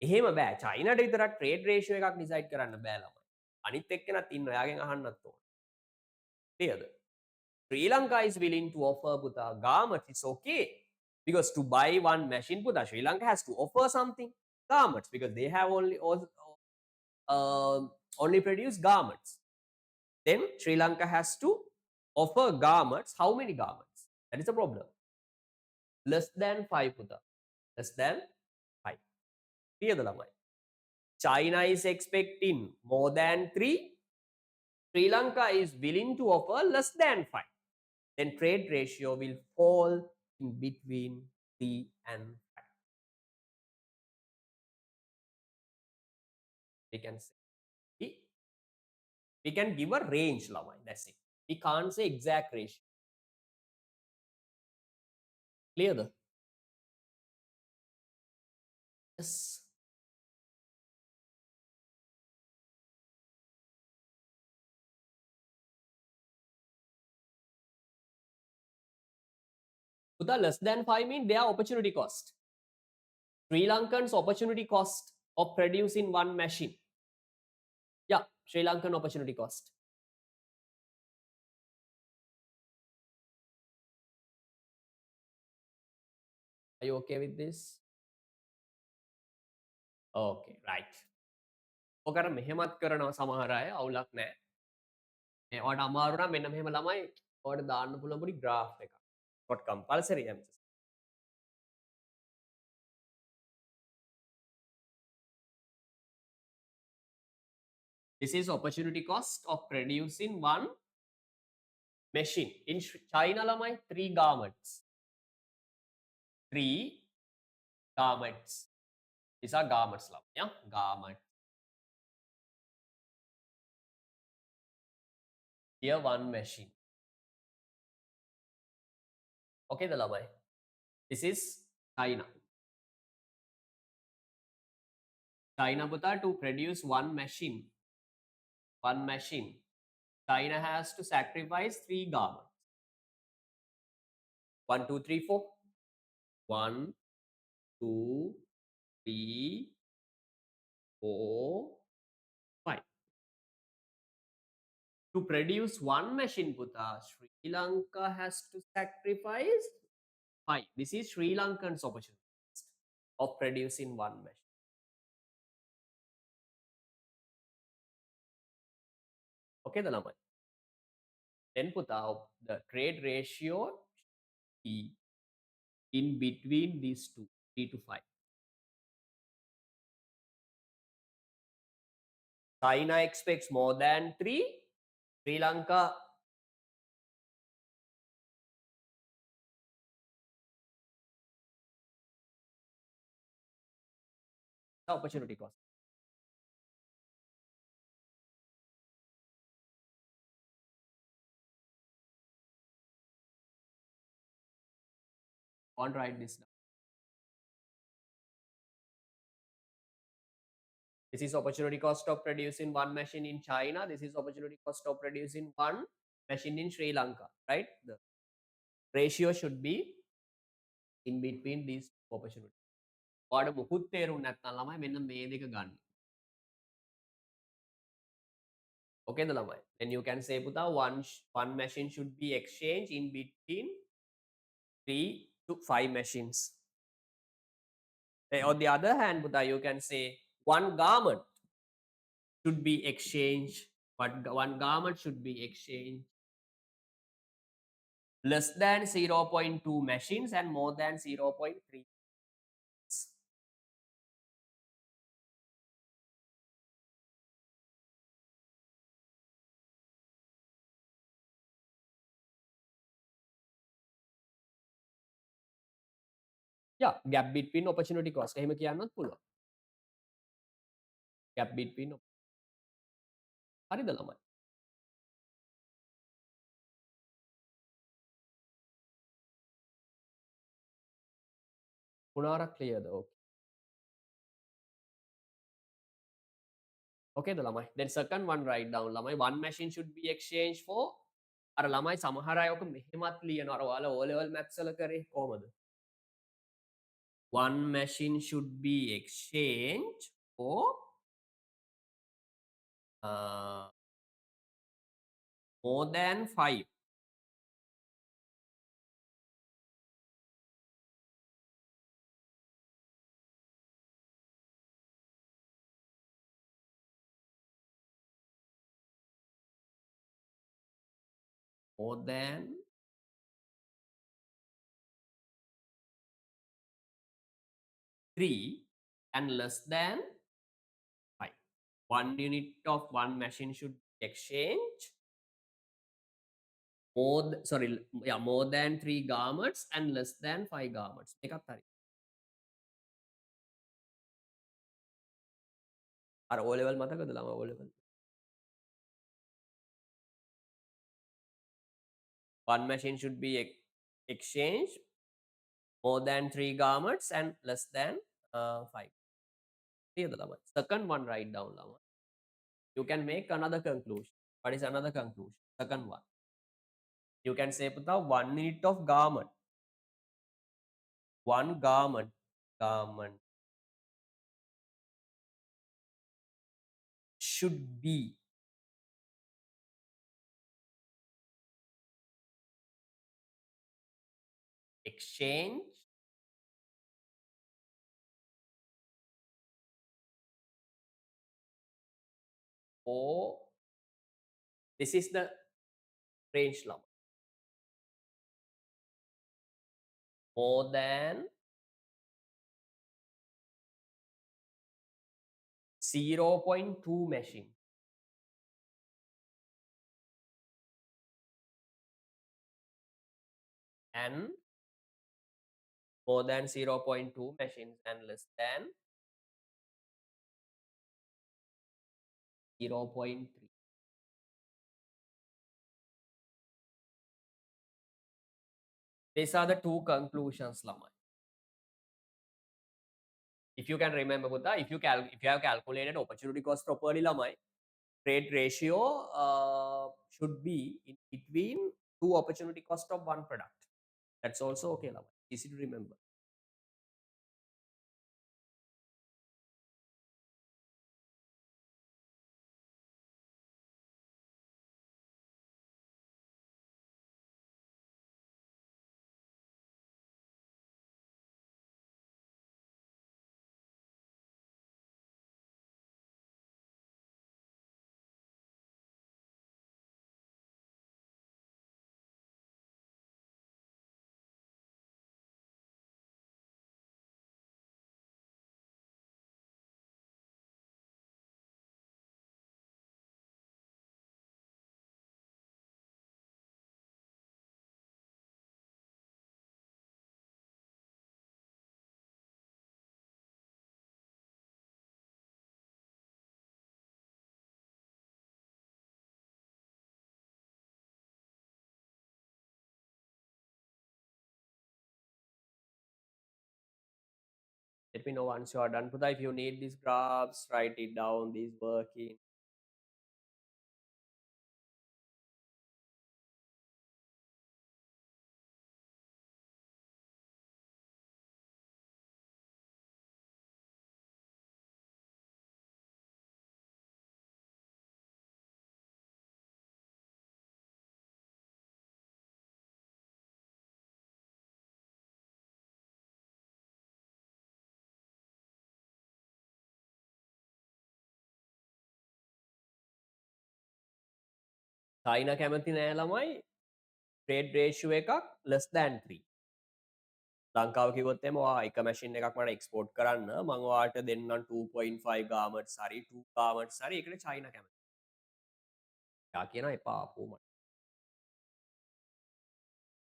එහෙම බෑ. චයිනාට විතරක් trade ratio එකක් decide කරන්න බෑ ළමයි. අනිත් එක්කෙනත් ඉන්න එයාගෙන් අහන්නත් ඕන. clearද? Sri Lanka is willing to offer Buddha garments. It's okay. Because to buy one machine, Buddha, Sri Lanka has to offer something. Garments. Because they have only produced garments. Then Sri Lanka has to offer garments. How many garments? That is the problem. Less than 5, Buddha. Less than 5. Clear the lamai. China is expecting more than 3. Sri Lanka is willing to offer less than 5. Then trade ratio will fall in between 3 and 5. We can say we can give a range, lamai. That's it. We can't say exact ratio. Clear the? Yes. Buddha, less than 5 mean their opportunity cost. Sri Lankan's opportunity cost of producing one machine. Yeah, Sri Lankan opportunity cost. Are you okay with this? Okay, right. ඔකර මෙහෙමත් කරනවා සමහර අය අවුලක් නැහැ. මේ ඔයාලට අමාරු නම් මෙන්න මෙහෙම ළමයි ඔයාලට දාන්න පුළුවන් පොඩි graph එකක්. Not compulsory. This is opportunity cost of producing one machine. In China, lamai 3 garments. 3 garments. These are garments, lamai. Yeah, garment. Here one machine. Okay, the lamai. This is China. China buta to produce one machine. One machine. China has to sacrifice 3 garments. 1, 2, 3, 4. 1, 2, 3, 4, 5. To produce one machine, Puta, Sri Lanka has to sacrifice 5. This is Sri Lankan's opportunity of producing one machine. Okay, the lamai. Then Puta, the trade ratio be in between these two, 3 to 5. China expects more than 3. Sri Lanka the opportunity cost. Can't write this down. This is opportunity cost of producing one machine in China. This is opportunity cost of producing one machine in Sri Lanka, right? The ratio should be in between these opportunities. ඔයාලට මුකුත් තේරුම් නැත්නම් ළමයි මෙන්න මේ දෙක ගන්න. Okay, the ළමයි. Then you can say පුතා one machine should be exchanged in between 3 to 5 machines. On the other hand, Buddha, you can say one garment should be exchanged, but one garment should be exchanged less than 0.2 machines and more than 0.3. Yeah, gap between opportunity cost. එහෙම කියන්නත් පුළුවන්. Gap between හරිද ළමයි? පුනාරක් clearද? Okay. Okay ද ළමයි? Then second one write down ළමයි. One machine should be exchanged for අර ළමයි සමහර අය ඔක මෙහෙමත් ලියනවා. අර ඔයාලා O level maths වල කරේ කොහමද? One machine should be exchanged for more than 5. More than 3 and less than 5. One unit of one machine should exchange more than 3 garments and less than 5 garments. එකක් හරි. අර O level මතකද ළමයි O level? One machine should be exchanged more than 3 garments and less than 5. Clear the ළමයි? Second one write down ළමයි. You can make another conclusion. What is another conclusion? Second one. You can say පුතා 1 unit of garment. One garment should be exchanged for, this is the range llama, more than 0.2 machine and more than 0.2 machines and less than 0.3. These are the two conclusions ළමයි. If you can remember Buddha, if you have calculated opportunity cost properly ළමයි, trade ratio should be in between two opportunity cost of one product. That's also okay ළමයි. Easy to remember. Let me know once you are done. Pudha, if you need these graphs, write it down, these working. China කැමති නෑ ළමයි trade ratio එකක් less than 3. ලංකාව කිව්වොත් එම ඔයා එක machine එකක් මට export කරන්න මම ඔයාට දෙන්නම් 2.5 garments හරි 2 garments හරි ඒකට China කැමති. යා කියනවා එපා අපෝ මට.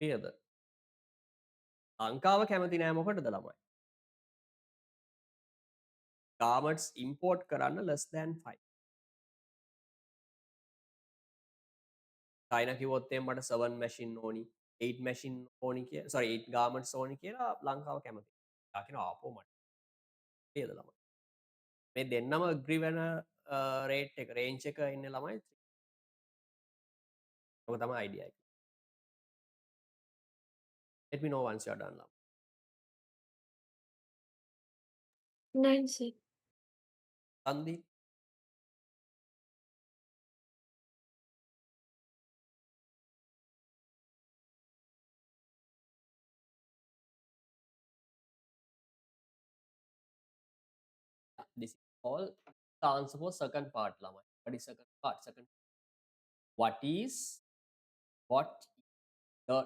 නේද? ලංකාව කැමති නෑ මොකටද ළමයි? garments import කරන්න less than 5. China කිව්වොත් එම මට 7 machine ඕනි 8 machine ඕනි කියලා sorry 8 garments ඕනි කියලා ලංකාව කැමති. යා කියනවා අපෝ මට. නේද ළමයි? මේ දෙන්නම agree වෙන rate එක range එක ඉන්නේ ළමයි. ඔක තමයි idea එක. Let me know once you are done ළමයි. Nancy. Sandeep. This is all the answer for second part ළමයි. What is second part? What is the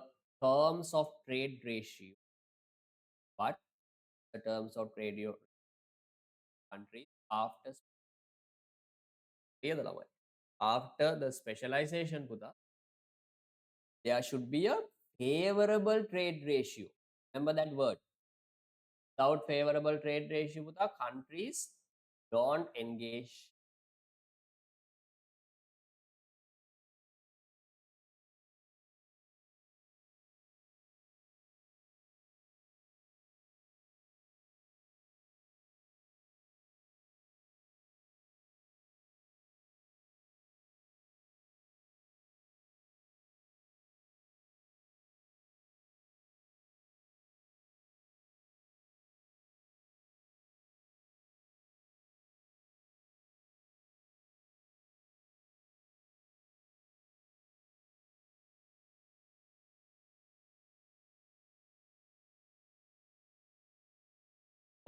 terms of trade ratio? What the terms of trade countries after ළමයි. After the specialization පුතා there should be a favorable trade ratio. Remember that word. Without favorable trade ratio පුතා countries don't engage.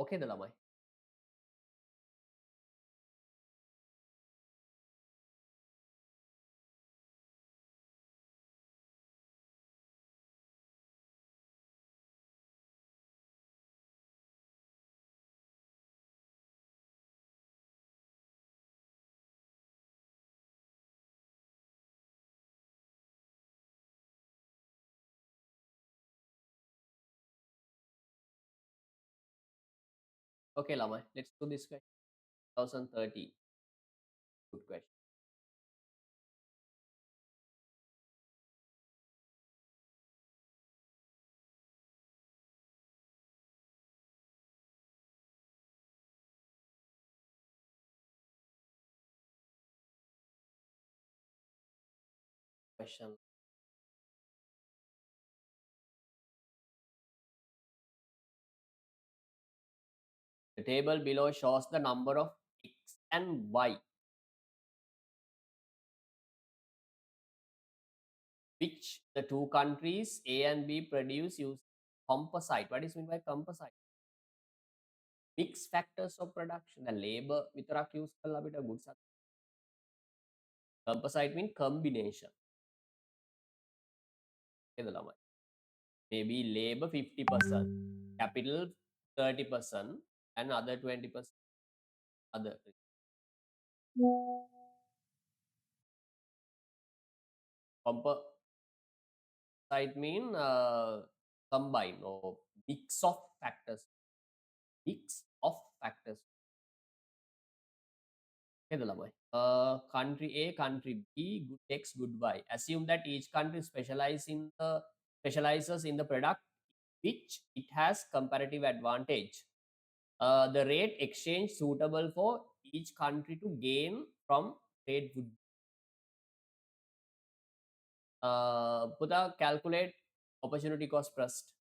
Okay ද ළමයි? Okay ළමයි. Let's do this question. 2013. Good question. Question. The table below shows the number of X and Y which the two countries A and B produce using composite. What is meant by composite? Mixed factors of production. The labor විතරක් use කරලා අපිට goods හදන්න. Composite mean combination. නේද ළමයි? Maybe labor 50%, capital 30%, and other 20% other. Composite mean combine or mix of factors. Mix of factors. Okay, country A, country B, good X, good Y. Assume that each country specializes in the product which it has comparative advantage. The rate exchange suitable for each country to gain from trade would put a calculate opportunity cost first.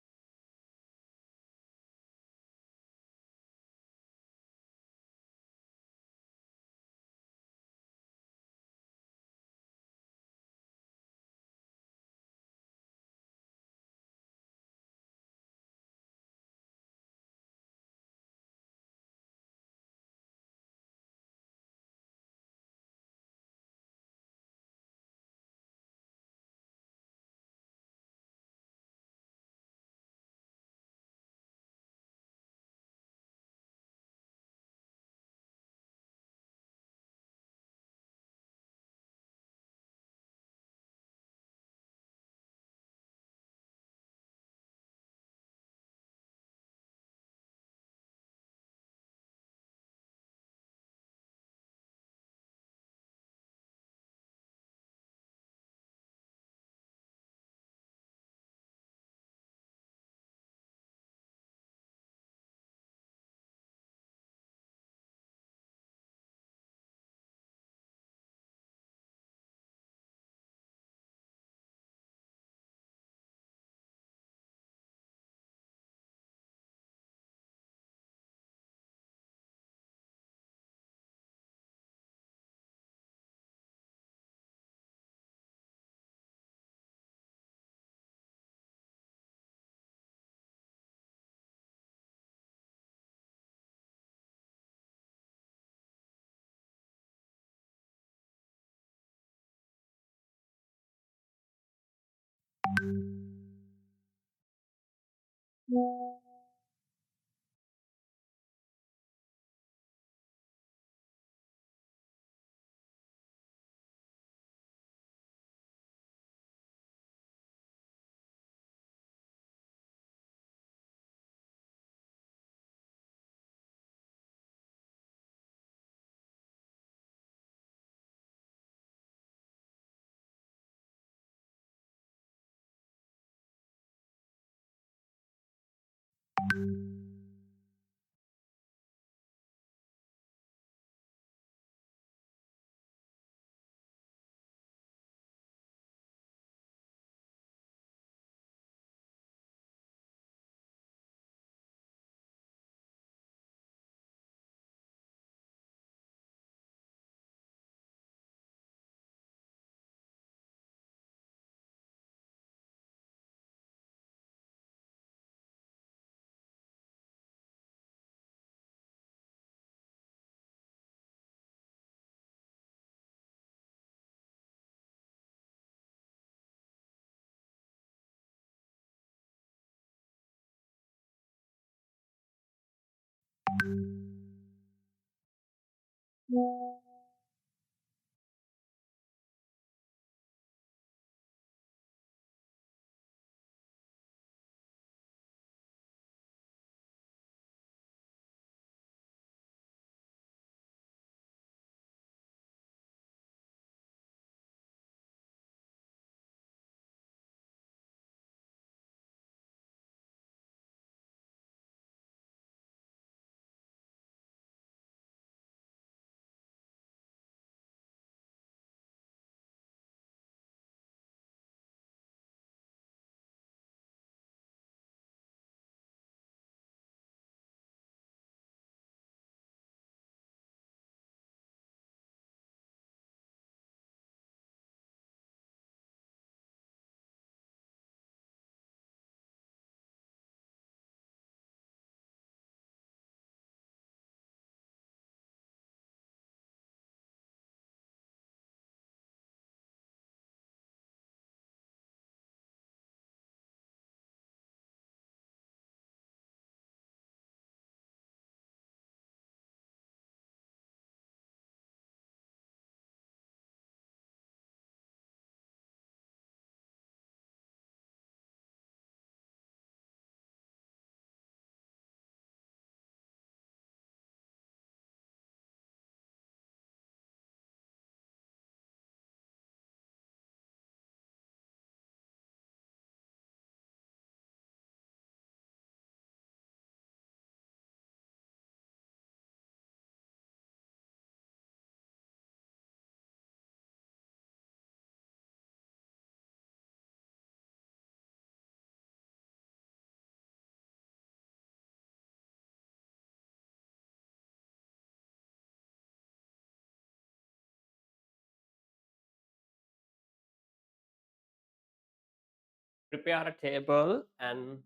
prepare a table and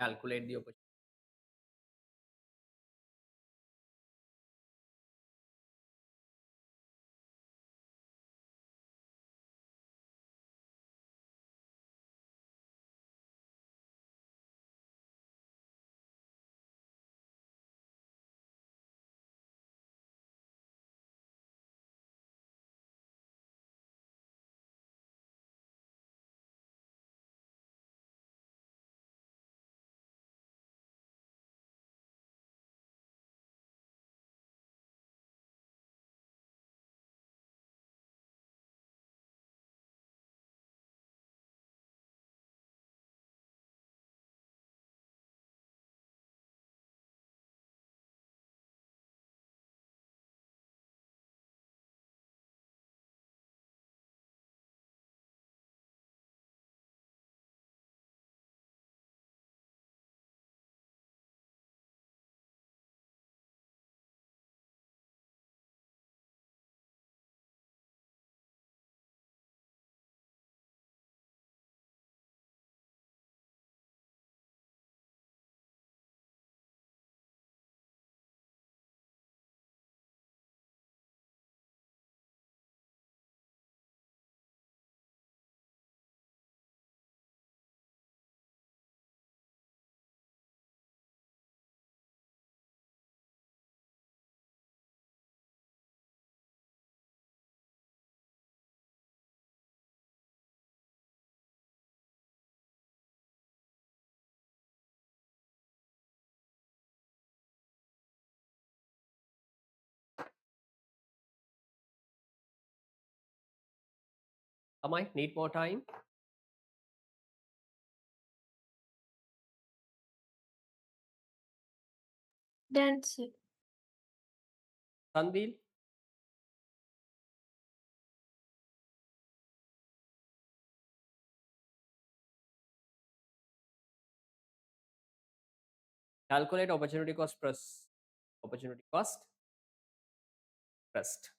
calculate the opportunity. Am I need more time? Done, sir. Sandil? Calculate opportunity cost press. Opportunity cost pressed.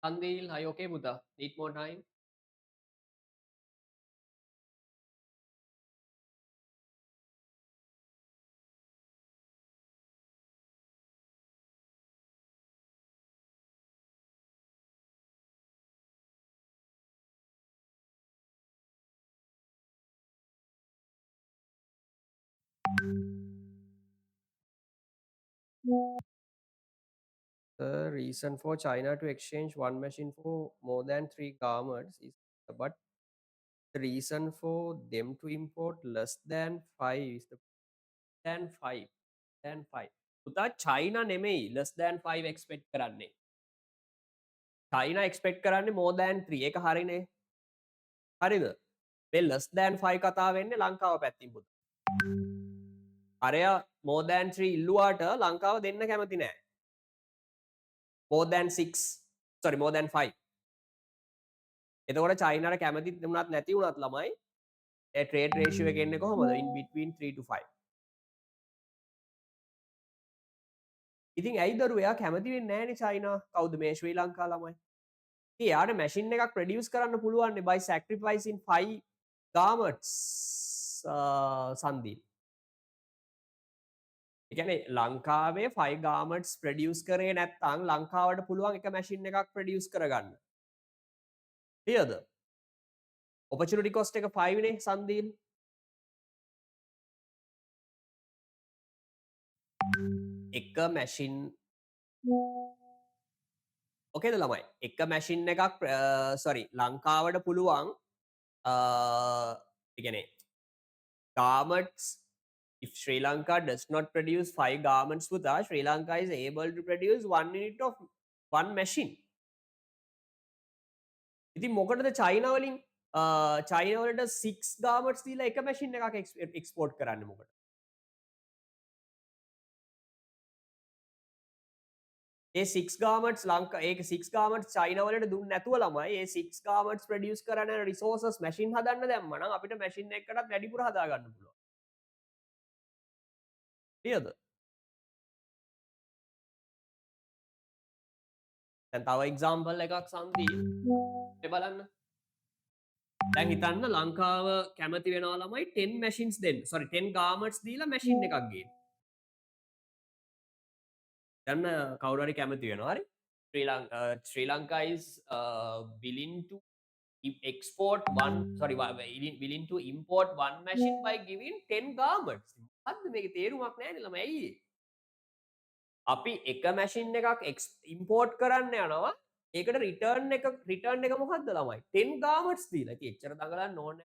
Sandil, are you okay, Buddha? Need more time? The reason for China to exchange one machine for more than 3 garments is, but the reason for them to import less than 5 is the than 5 than 5. පුතා China නෙමෙයි less than 5 expect කරන්නේ. China expect කරන්නේ more than 3. ඒක හරිනේ. හරිද? මේ less than 5 කතා වෙන්නේ ලංකාව පැත්තින් පුතා. අරයා more than 3 ඉල්ලුවාට ලංකාව දෙන්න කැමති නෑ. more than 6 sorry more than 5. එතකොට චයිනාට කැමති වුණත් නැති වුණත් ළමයි ඒ trade ratio එක එන්නේ කොහොමද? in between 3 to 5. ඉතින් ඇයි දරුවෝ එයා කැමති වෙන්නේ නැහැනේ චයිනා කවුද මේ ශ්‍රී ලංකා ළමයි. ඉතින් එයාට මැෂින් එකක් ප්‍රොඩියුස් කරන්න පුළුවන් by sacrificing 5 garments සන්දීප්. ඒ කියන්නේ ලංකාවේ 5 garments ප්‍රොඩියුස් කරේ නැත්නම් ලංකාවට පුළුවන් එක මැෂින් එකක් ප්‍රොඩියුස් කරගන්න. clearද? opportunity cost එක 5 නේ සන්දීප්. එක මැෂින් ඕකේද ළමයි? එක මැෂින් එකක් sorry ලංකාවට පුළුවන් ඒ කියන්නේ garments if Sri Lanka does not produce 5 garments with us, Sri Lanka is able to produce 1 unit of one machine. ඉතින් මොකටද චයිනා වලින් චයිනා වලට 6 garments දීලා එක machine එකක් export කරන්නේ මොකටද? ඒ 6 garments ලංකා ඒක 6 garments චයිනා වලට දුන්නේ නැතුව ළමයි ඒ 6 garments produce කරන resources machine හදන්න දැම්ම නම් අපිට machine එකකටත් වැඩිපුර හදා ගන්න පුළුවන්. clearද? දැන් තව එක්සාම්පල් එකක් සම්දී මේ බලන්න. දැන් හිතන්න ලංකාව කැමති වෙනවා ළමයි 10 machines දෙන්න. sorry 10 garments දීලා machine එකක් ගේන්න. දැන් කවුරු හරි කැමති වෙනවා හරි. Sri Lanka is willing to export one sorry willing to import one machine by giving 10 garments. මොකද්ද මේකේ තේරුමක් නැහැ නේ ළමයි. ඇයි? අපි එක මැෂින් එකක් ඉම්පෝර්ට් කරන්න යනවා. ඒකට රිටර්න් එක මොකද්ද ළමයි? 10 garments දීලා. ඉතින් එච්චර දඟලන්න ඕනේ.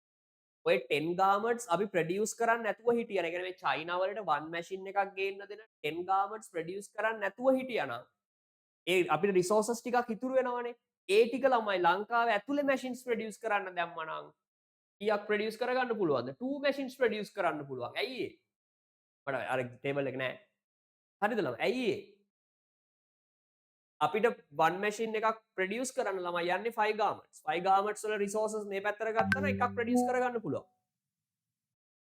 ඔය 10 garments අපි ප්‍රොඩියුස් කරන්න නැතුව හිටියන. ඒ කියන්නේ මේ චයිනා වලට one machine එකක් ගේන්න දෙන 10 garments ප්‍රොඩියුස් කරන්න නැතුව හිටියනම් ඒ අපිට රිසෝසස් ටිකක් ඉතුරු වෙනවනේ. ඒ ටික ළමයි ලංකාවේ ඇතුලේ machines ප්‍රොඩියුස් කරන්න දැම්මනම් කීයක් ප්‍රොඩියුස් කරගන්න පුළුවන්ද? 2 machines ප්‍රොඩියුස් කරන්න පුළුවන්. ඇයි ඒ? මට අර ටේබල් එක නෑ. හරිද ළමයි? ඇයි ඒ? අපිට one machine එකක් ප්‍රොඩියුස් කරන්න ළමයි යන්නේ 5 garments. 5 garments වල resources මේ පැත්තට ගත්තම එකක් ප්‍රොඩියුස් කරගන්න පුළුවන්.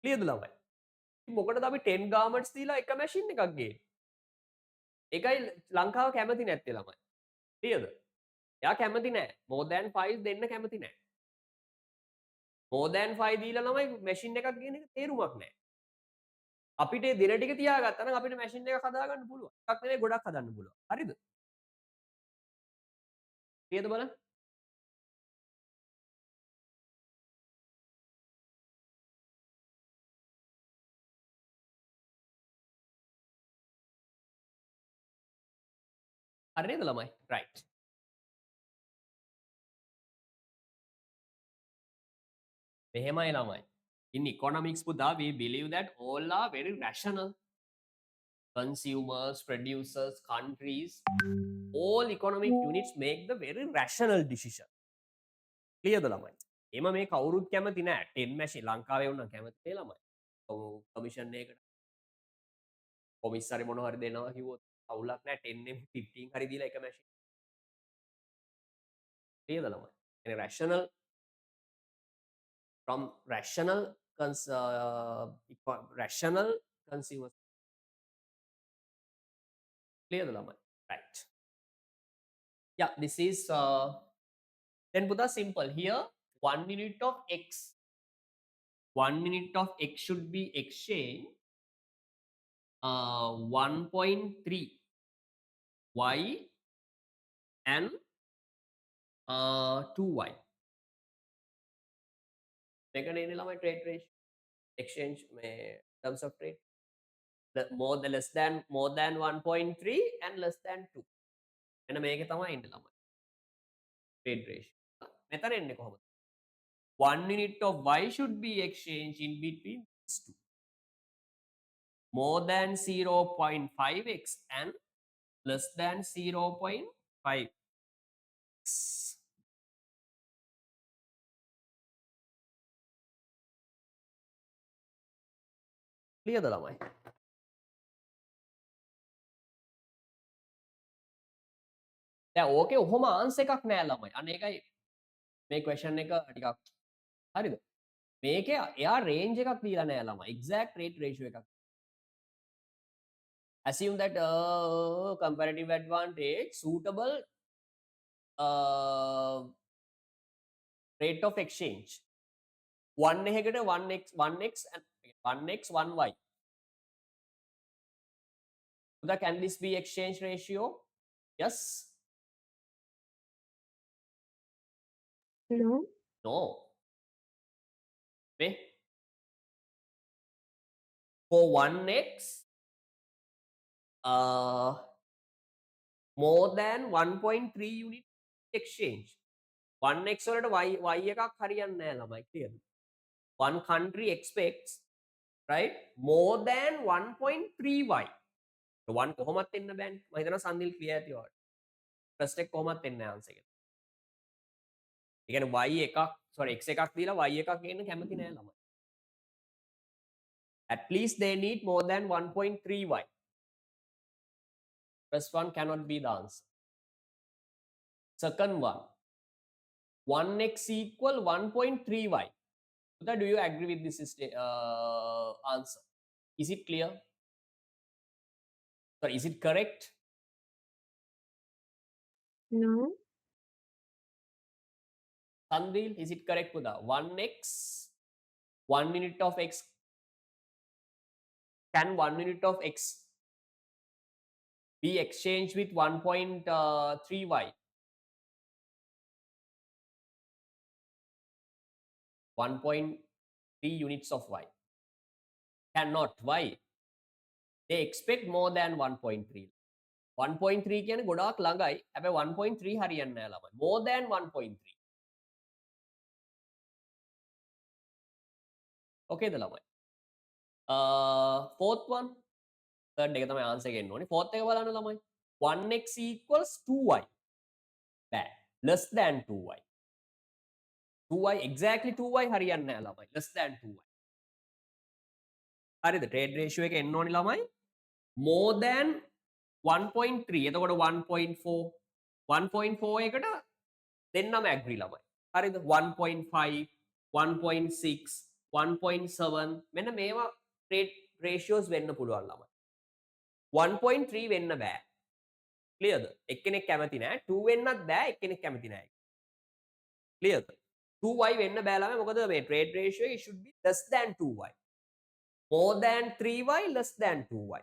ක්ලියර්ද ළමයි? මොකටද අපි 10 garments දීලා එක machine එකක් ගේන්නේ? ඒකයි ලංකාව කැමති නැත්තේ ළමයි. ක්ලියර්ද? එයා කැමති නෑ. more than 5 දෙන්න කැමති නෑ. more than 5 දීලා ළමයි machine එකක් ගේන එක තේරුමක් නෑ. අපිට ඒ දින ටික තියාගත්තා නම් අපිට machine එකක් හදාගන්න පුළුවන්. එකක් නෙවෙයි ගොඩක් හදන්න පුළුවන්. හරිද? ක්ලියර්ද බලන්න? හරි නේද ළමයි? right. මෙහෙමයි ළමයි. In economics පුතා we believe that all are very rational. Consumers, producers, countries, all economic units make the very rational decision. Clearද ළමයි? එම මේ කවුරුත් කැමති නෑ 10 machine ලංකාවේ වුණා කැමති නෑ ළමයි. කමිෂන් එකකට කොමිස් හරි මොනවා හරි දෙනවා කිව්වොත් අවුලක් නෑ 10 නෙමෙයි 15 හරි දීලා එක machine. clearද ළමයි? يعني rational from rational consumers. Clear the llama, right? Yeah, this is then Buddha simple here. 1 unit of x, 1 unit of x should be exchanged 1.3 y and 2y. Second any llama trade ratio exchange terms of trade more than 1.3 and less than 2. එන මේකේ තමයි ඉන්න ළමයි trade ratio. මෙතන එන්නේ කොහොමද? 1 unit of y should be exchanged in between these two. More than 0.5x and less than 0.5x. Clear ද ළමයි? දැන් ඕකේ ඔහොම ආන්සර් එකක් නෑ ළමයි. අන්න ඒකයි මේ question එක ටිකක් හරිද? මේකේ එයා range එකක් දීලා නෑ ළමයි. exact rate ratio එකක්. Assume that comparative advantage suitable rate of exchange 1 එකකට 1x and 1x 1y. So can this be exchange ratio? Yes. No. No. Okay. For 1x more than 1.3 unit exchange. 1x වලට y එකක් හරියන්නේ නැහැ ළමයි clear. One country expects right more than 1.3y. 1 කොහොමත් එන්න බෑනේ. මම හිතනවා සන්දිල් ක්ලියර් ඇති ඔයාලට. ෆස්ට් එක කොහොමත් එන්නේ නැහැ ආන්සර් එක. ඒ කියන්නේ y එකක් sorry x එකක් දීලා y එකක් ගේන්න කැමති නෑ ළමයි. At least they need more than 1.3y. First one cannot be the answer. Second one 1x equal 1.3y. Do you agree with this answer? Is it clear? Sorry, is it correct? No. Sandil, is it correct, Puda? 1x, 1 minute of x, can 1 minute of x be exchanged with 1.3y? 1.3 units of y. Cannot. Why? They expect more than 1.3. 1.3 කියන්නේ ගොඩාක් ළඟයි. හැබැයි 1.3 හරියන්නේ නැහැ ළමයි. More than 1.3. Okay ද ළමයි? Fourth one. Third එක තමයි answer එක එන්න ඕනේ. Fourth එක බලන්න ළමයි. 1x equals 2y. බෑ. Less than 2y. 2y exactly 2y හරියන්නේ නැහැ ළමයි. Less than 2y. හරිද? trade ratio එක එන්න ඕනේ ළමයි. More than 1.3. එතකොට 1.4. 1.4 එකට දෙන්නම agree ළමයි. හරිද? 1.5, 1.6, 1.7 මෙන්න මේවා trade ratios වෙන්න පුළුවන් ළමයි. 1.3 වෙන්න බෑ. Clearද? එක්කෙනෙක් කැමති නෑ. 2 වෙන්නත් බෑ. එක්කෙනෙක් කැමති නෑ. Clearද? 2y වෙන්න බෑ ළමයි. මොකද මේ trade ratio it should be less than 2y. More than 3y, less than 2y.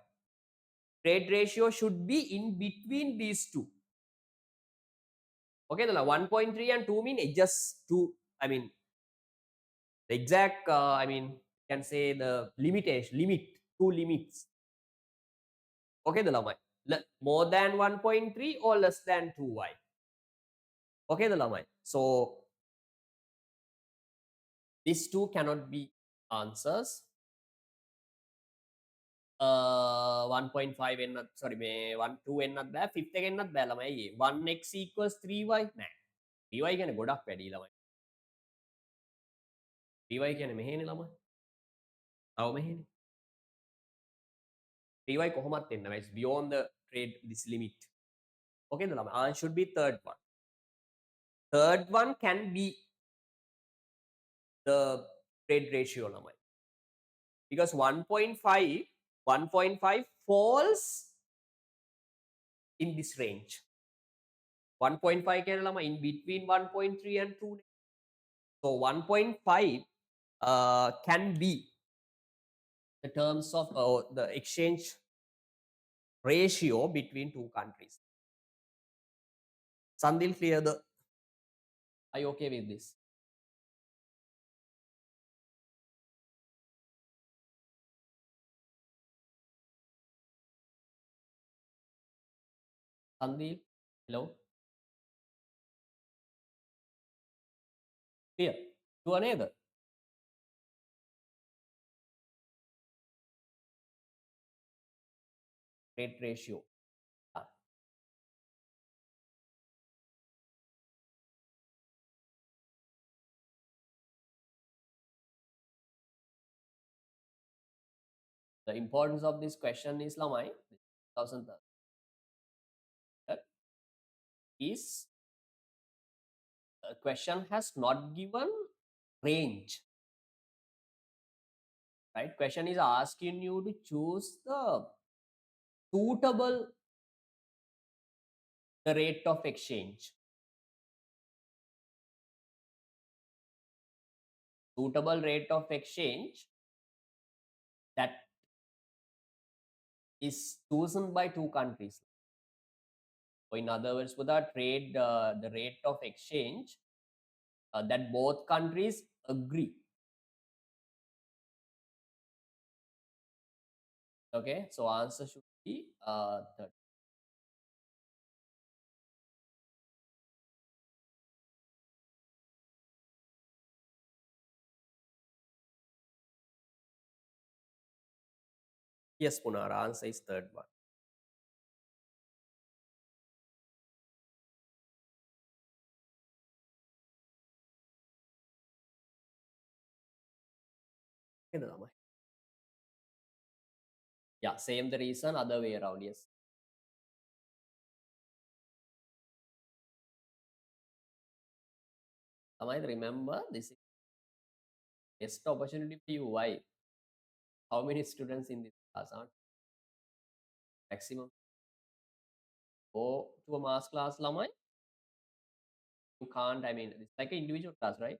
Trade ratio should be in between these two. Okay, 1.3 and 2 mean it just two. I mean, the exact. I mean, can say the limitation limit. Two limits. Okay, the lamai. More than 1.3 or less than 2y. Okay, the lamai. So these two cannot be answers. 1.5 එන්නත් sorry මේ 1 2 එන්නත් බෑ 5th එක එන්නත් බෑ ළමයි 1x equals 3y නෑ 3y කියන්නේ ගොඩක් වැඩි ළමයි 3y කියන්නේ මෙහෙනේ ළමයි තව මෙහෙනේ 3y කොහොමත් එන්න බෑ it's beyond the trade this limit okay ද ළමයි answer should be third one can be the trade ratio ළමයි because 1.5 falls in this range 1.5 කියන ළමයි in between 1.3 and 2 so 1.5 can be the terms of the exchange ratio between two countries. Sandil, clear the? Are you okay with this? Sandil, hello? Clear? To another? Rate ratio. The importance of this question is Lamai, 2000 is the question has not given range. Right? Question is asking you to choose the suitable the rate of exchange. Suitable rate of exchange that is chosen by two countries. So in other words, for the trade, the rate of exchange that both countries agree. Okay, so answer should be third. Yes, Punara, answer is third one. Yeah, same the reason, other way around, yes. Amai, remember, this is best opportunity for you. Why? How many students in this class are? Maximum. Go to a mass class, Lamai. You can't, I mean, it's like an individual class, right?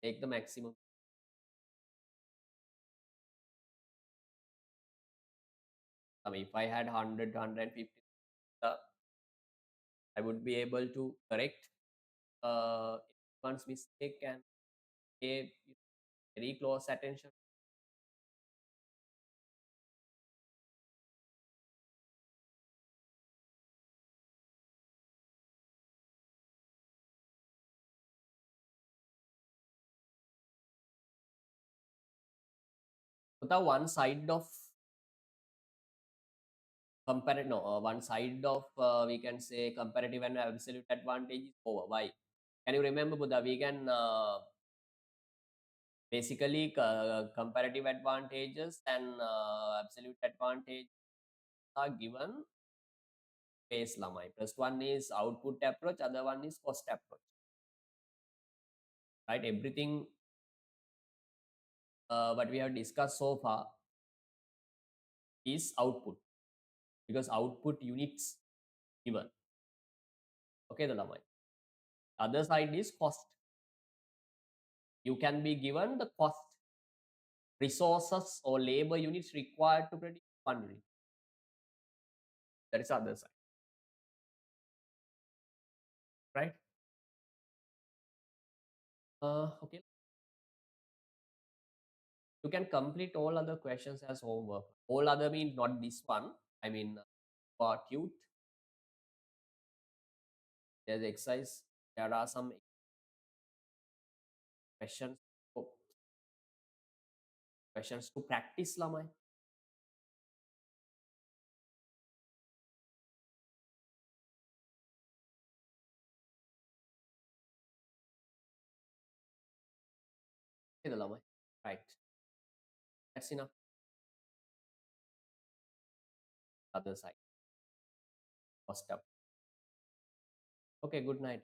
Take the maximum. I mean, if I had 100, 150, I would be able to correct one's mistake and pay very close attention. Without one side of one side of we can say comparative and absolute advantage is over. Why? Can you remember, Buddha? We can basically comparative advantages and absolute advantage are given phase lamai. First one is output approach, other one is cost approach. Right? Everything what we have discussed so far is output because output units given. Okay, the lamai. Other side is cost. You can be given the cost resources or labor units required to produce one unit. That is other side. Right? Okay. You can complete all other questions as homework. All other means not this one. I mean, for acute, there's exercise. There are some questions. Questions to practice lamai. Okay, the lamai. Right. That's enough. Other side. First up. Okay, good night.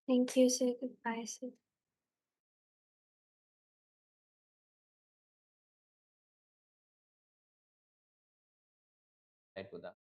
Thank you, sir. Goodbye, sir. Right, Buddha.